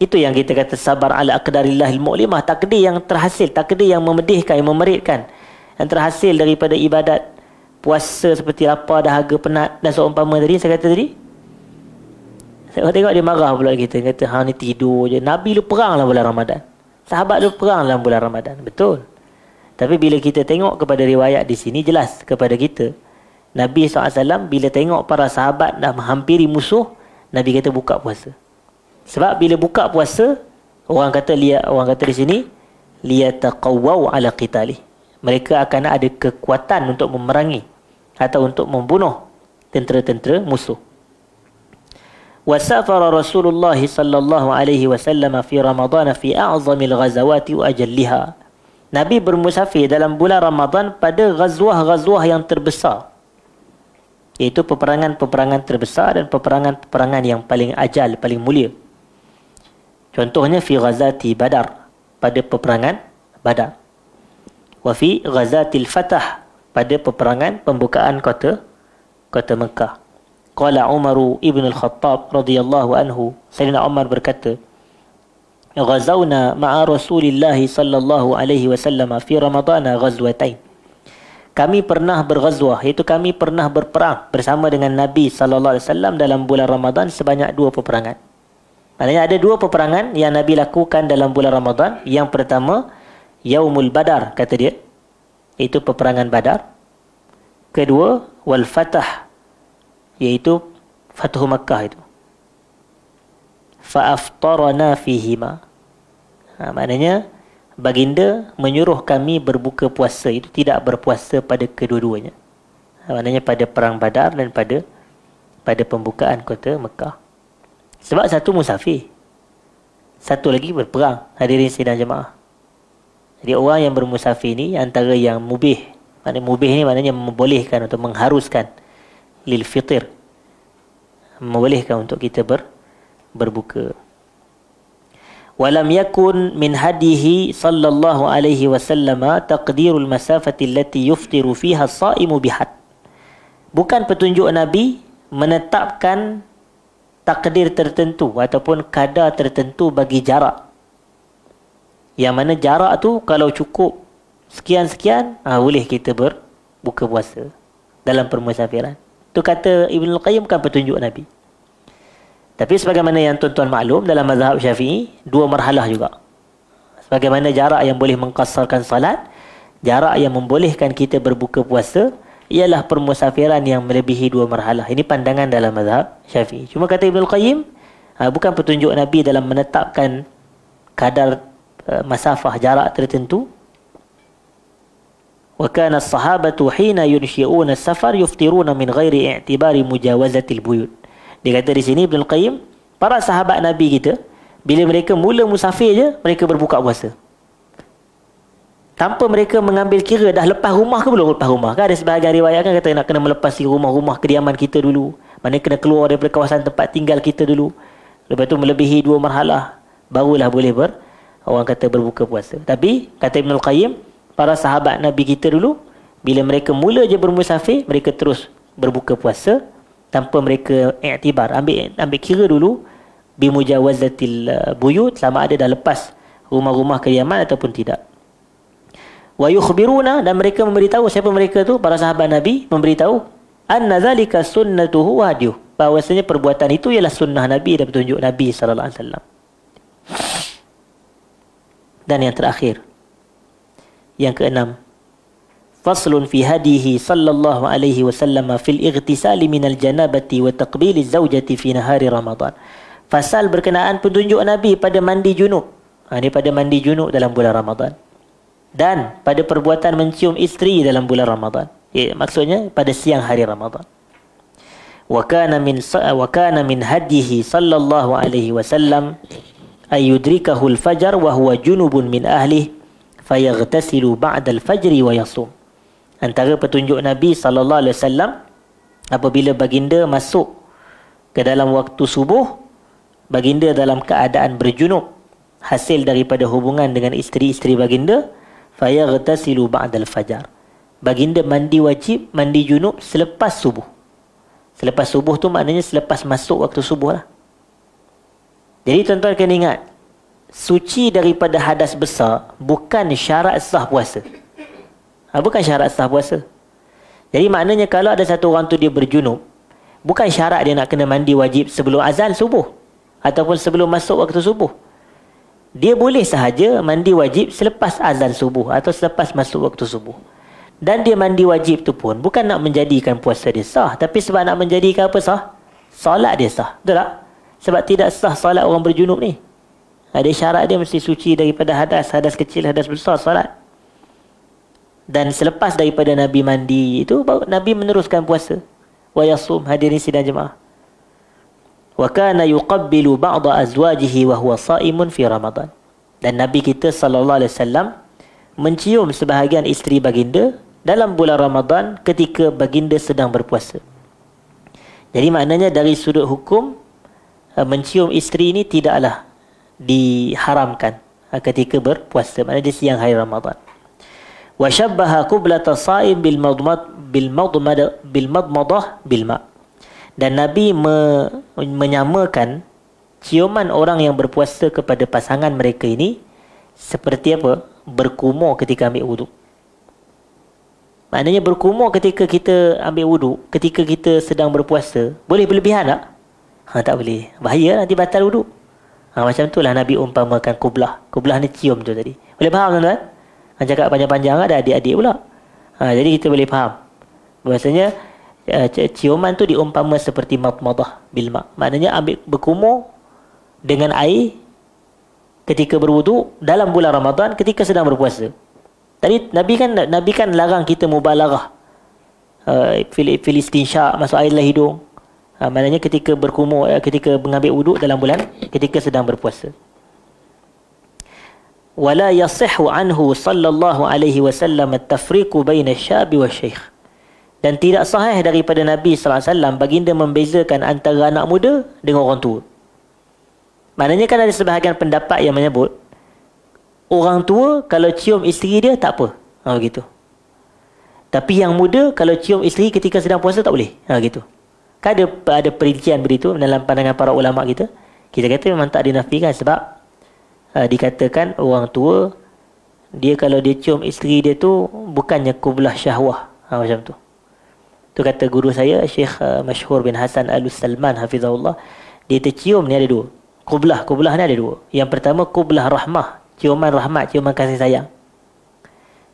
Itu yang kita kata sabar ala aqdarillahil mu'limah. Takdir yang terhasil, takdir yang memedihkan, yang memeritkan, yang terhasil daripada ibadat puasa seperti lapar, dahaga, penat dan seumpama tadi. Saya kata tadi, saya tengok dia marah pula kita. Kata, hang ni tidur je. Nabi lu perang dalam bulan Ramadan. Sahabat lu perang dalam bulan Ramadan. Betul. Tapi bila kita tengok kepada riwayat di sini, jelas kepada kita, Nabi SAW bila tengok para sahabat dah menghampiri musuh, Nabi kata buka puasa. Sebab bila buka puasa, orang kata di sini, liyataqawwaw ala qitali. Mereka akan ada kekuatan untuk memerangi atau untuk membunuh tentera-tentera musuh. Wasafara Rasulullah sallallahu alaihi wasallam fi Ramadan fi a'zamil ghazawati wa ajalliha. Nabi bermusafir dalam bulan Ramadan pada ghazwah-ghazwah yang terbesar, iaitu peperangan-peperangan terbesar dan peperangan-peperangan yang paling ajal, paling mulia. Contohnya fi ghazati Badar, pada peperangan Badar. Wa fi ghazatil Fatah, pada peperangan pembukaan kota Mekah. Qala Umar ibn al-Khattab radhiyallahu anhu, Sayyidina Umar berkata, ghazawna ma'a Rasulillah sallallahu alaihi wasallam fi Ramadan ghazwatain. Kami pernah berghazwah, iaitu kami pernah berperang bersama dengan Nabi sallallahu alaihi wasallam dalam bulan Ramadan sebanyak 2 peperangan. Maknanya ada 2 peperangan yang Nabi lakukan dalam bulan Ramadan. Yang pertama, Yaumul Badar, kata dia, iaitu peperangan Badar. Kedua, Wal Fatah, iaitu Fathu Makkah itu. Fa'aftarana fihima. Maknanya baginda menyuruh kami berbuka puasa, itu tidak berpuasa pada kedua-duanya. Maknanya pada perang Badar dan pada pembukaan kota Mekah. Sebab satu musafir, satu lagi berperang. Hadirin sidang jemaah. Jadi orang yang bermusafir ni antara yang mubih. Maknanya mubih ni maknanya membolehkan atau mengharuskan lil fitr, membolehkan untuk kita berbuka. Walam yakun min hadihi sallallahu alaihi wasallam taqdirul masafati allati yuftiru fiha as-saimu bihad. Bukan petunjuk Nabi menetapkan takdir tertentu ataupun kadar tertentu bagi jarak. Yang mana jarak tu kalau cukup sekian-sekian, boleh kita berbuka puasa dalam permusafiran. Itu kata Ibn Al-Qayyim, bukan petunjuk Nabi. Tapi sebagaimana yang tuan-tuan maklum, dalam mazhab Syafi'i 2 marhalah juga. Sebagaimana jarak yang boleh mengqasarkan salat, jarak yang membolehkan kita berbuka puasa ialah permusafiran yang melebihi 2 marhalah. Ini pandangan dalam mazhab Syafi'i. Cuma kata Ibn Al-Qayyim, bukan petunjuk Nabi dalam menetapkan kadar masafah, jarak tertentu. Wa kana as-sahabatu hina yunshi'una as-safar yuftiruna min ghairi i'tibari mujawazatil buyut. Dia kata di sini Ibn Al-Qayyim, para sahabat Nabi kita, bila mereka mula musafir je, mereka berbuka puasa. Tanpa mereka mengambil kira dah lepas rumah ke belum lepas rumah. Kan ada sebahagian riwayat kan kata nak kena melepasi rumah-rumah kediaman kita dulu. Maknanya kena keluar daripada kawasan tempat tinggal kita dulu. Lepas tu melebihi 2 marhalah, barulah boleh orang kata berbuka puasa. Tapi kata Ibn Al-Qayyim, para sahabat Nabi kita dulu, bila mereka mula je bermusafir, mereka terus berbuka puasa tanpa mereka iktibar, ambil kira dulu bimujawazatil buyut, sama ada dah lepas rumah-rumah kediaman ataupun tidak. Wa yukhbiruna, dan mereka memberitahu, siapa mereka tu? Para sahabat Nabi memberitahu anna zalika sunnatuhu wa hadiyuh, bahawasanya perbuatan itu ialah sunnah Nabi dan petunjuk Nabi sallallahu alaihi wasallam. Dan yang terakhir, yang keenam, faslun fi hadihi sallallahu alaihi wasallam fil ightisali minal janabati wa taqbili zawjati fi nahari Ramadan. Fasal berkenaan petunjuk Nabi pada mandi junub. Ini pada mandi junub dalam bulan Ramadan. Dan pada perbuatan mencium isteri dalam bulan Ramadan. Maksudnya pada siang hari Ramadan. Wa kana min hadihi sallallahu alaihi wasallam ay yudrikahu al-fajr wa huwa junubun min ahlihi fayaghtasilu ba'da al-fajr wa yasum. Antara petunjuk Nabi sallallahu alaihi wasallam, apabila baginda masuk ke dalam waktu subuh, baginda dalam keadaan berjunub hasil daripada hubungan dengan isteri-isteri baginda, fayaghtasilu ba'dal fajar. Baginda mandi wajib, mandi junub selepas subuh. Selepas subuh tu maknanya selepas masuk waktu subuh lah. Jadi tuan-tuan kena ingat, suci daripada hadas besar bukan syarat sah puasa. Bukan syarat sah puasa. Jadi maknanya kalau ada satu orang tu dia berjunub, bukan syarat dia nak kena mandi wajib sebelum azan subuh ataupun sebelum masuk waktu subuh. Dia boleh sahaja mandi wajib selepas azan subuh atau selepas masuk waktu subuh. Dan dia mandi wajib tu pun bukan nak menjadikan puasa dia sah, tapi sebab nak menjadikan apa sah? Solat dia sah. Betul tak? Sebab tidak sah solat orang berjunub ni. Ada syarat dia mesti suci daripada hadas, hadas kecil, hadas besar, solat. Dan selepas daripada Nabi mandi itu, Nabi meneruskan puasa. Wa yasum, hadirin sidang jemaah. Wa kana yuqabbilu ba'da azwajihi wa huwa sha'imun fi Ramadan. Dan Nabi kita sallallahu alaihi wasallam mencium sebahagian isteri baginda dalam bulan Ramadan ketika baginda sedang berpuasa. Jadi maknanya dari sudut hukum, mencium isteri ini tidaklah diharamkan ketika berpuasa, maknanya di siang hari Ramadan. Wa shabbaha qiblata sha'im bil madmadah bil ma'. Dan Nabi menyamakan ciuman orang yang berpuasa kepada pasangan mereka ini seperti apa? Berkumur ketika ambil wuduk. Maknanya berkumur ketika kita ambil wuduk, ketika kita sedang berpuasa, boleh berlebihan tak? Tak boleh. Bahaya, nanti batal wuduk. Macam itulah Nabi umpamakan kublah. Kublah ni cium tu tadi. Boleh faham tuan-tuan? Cakap panjang-panjang ada adik-adik pula. Jadi kita boleh faham. Bahasanya ciuman tu diumpama seperti madmadah bil ma'. Maknanya ambil berkumur dengan air ketika berwuduk dalam bulan Ramadan ketika sedang berpuasa. Tadi Nabi kan larang kita mubalarah. Filistin masuk air dalam hidung. Maknanya ketika berkumur, ketika mengambil wuduk dalam bulan ketika sedang berpuasa. Wala yasihhu anhu sallallahu alaihi wasallam at-tafriqu baina asy-syabi wasy-syaikh. Dan tidak sahih daripada Nabi sallallahu alaihi wasallam baginda membezakan antara anak muda dengan orang tua. Maknanya kan ada sebahagian pendapat yang menyebut orang tua kalau cium isteri dia tak apa. Begitu. Tapi yang muda kalau cium isteri ketika sedang puasa tak boleh. Gitu. Kan ada perincian begitu dalam pandangan para ulama kita. Kita kata memang tak dinafikan sebab dikatakan orang tua dia kalau dia cium isteri dia tu bukannya qublah syahwah. Macam tu. Tu kata guru saya Syekh Masyhur bin Hasan Al-Salman hafizahullah, dia tercium ni ada dua. Qublah ni ada dua. Yang pertama qublah rahmah, ciuman rahmat, ciuman kasih sayang.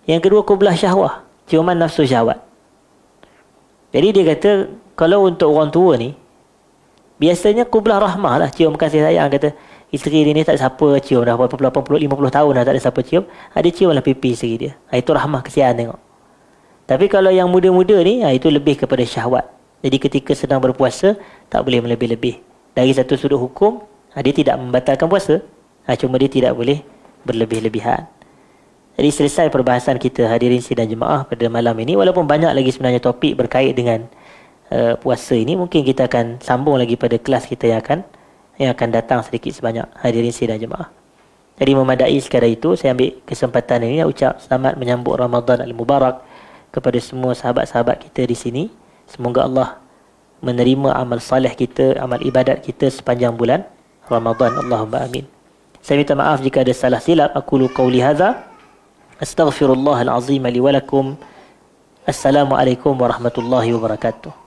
Yang kedua qublah syahwah, ciuman nafsu syahwat. Jadi dia kata kalau untuk orang tua ni biasanya qublah rahmah lah, cium kasih sayang. Kata isteri dia ni tak ada siapa cium dah 80, 50 tahun dah tak ada siapa cium, ada ciumlah pipi isteri dia. Itu rahmah, kesian tengok. Tapi kalau yang muda-muda ni, itu lebih kepada syahwat. Jadi ketika sedang berpuasa, tak boleh melebih-lebih. Dari satu sudut hukum, dia tidak membatalkan puasa. Cuma dia tidak boleh berlebih-lebihan. Jadi selesai perbahasan kita hadirin sidang jemaah pada malam ini. Walaupun banyak lagi sebenarnya topik berkait dengan puasa ini. Mungkin kita akan sambung lagi pada kelas kita yang akan datang sedikit sebanyak hadirin sidang jemaah. Jadi memadai sekadar itu, saya ambil kesempatan ini ucap selamat menyambut Ramadan Al-Mubarak kepada semua sahabat-sahabat kita di sini. Semoga Allah menerima amal salih kita, amal ibadat kita sepanjang bulan Ramadan. Allahumma amin. Saya minta maaf jika ada salah silap. Aqulu qawli hadza astaghfirullahal azim li wa lakum. Assalamualaikum warahmatullahi wabarakatuh.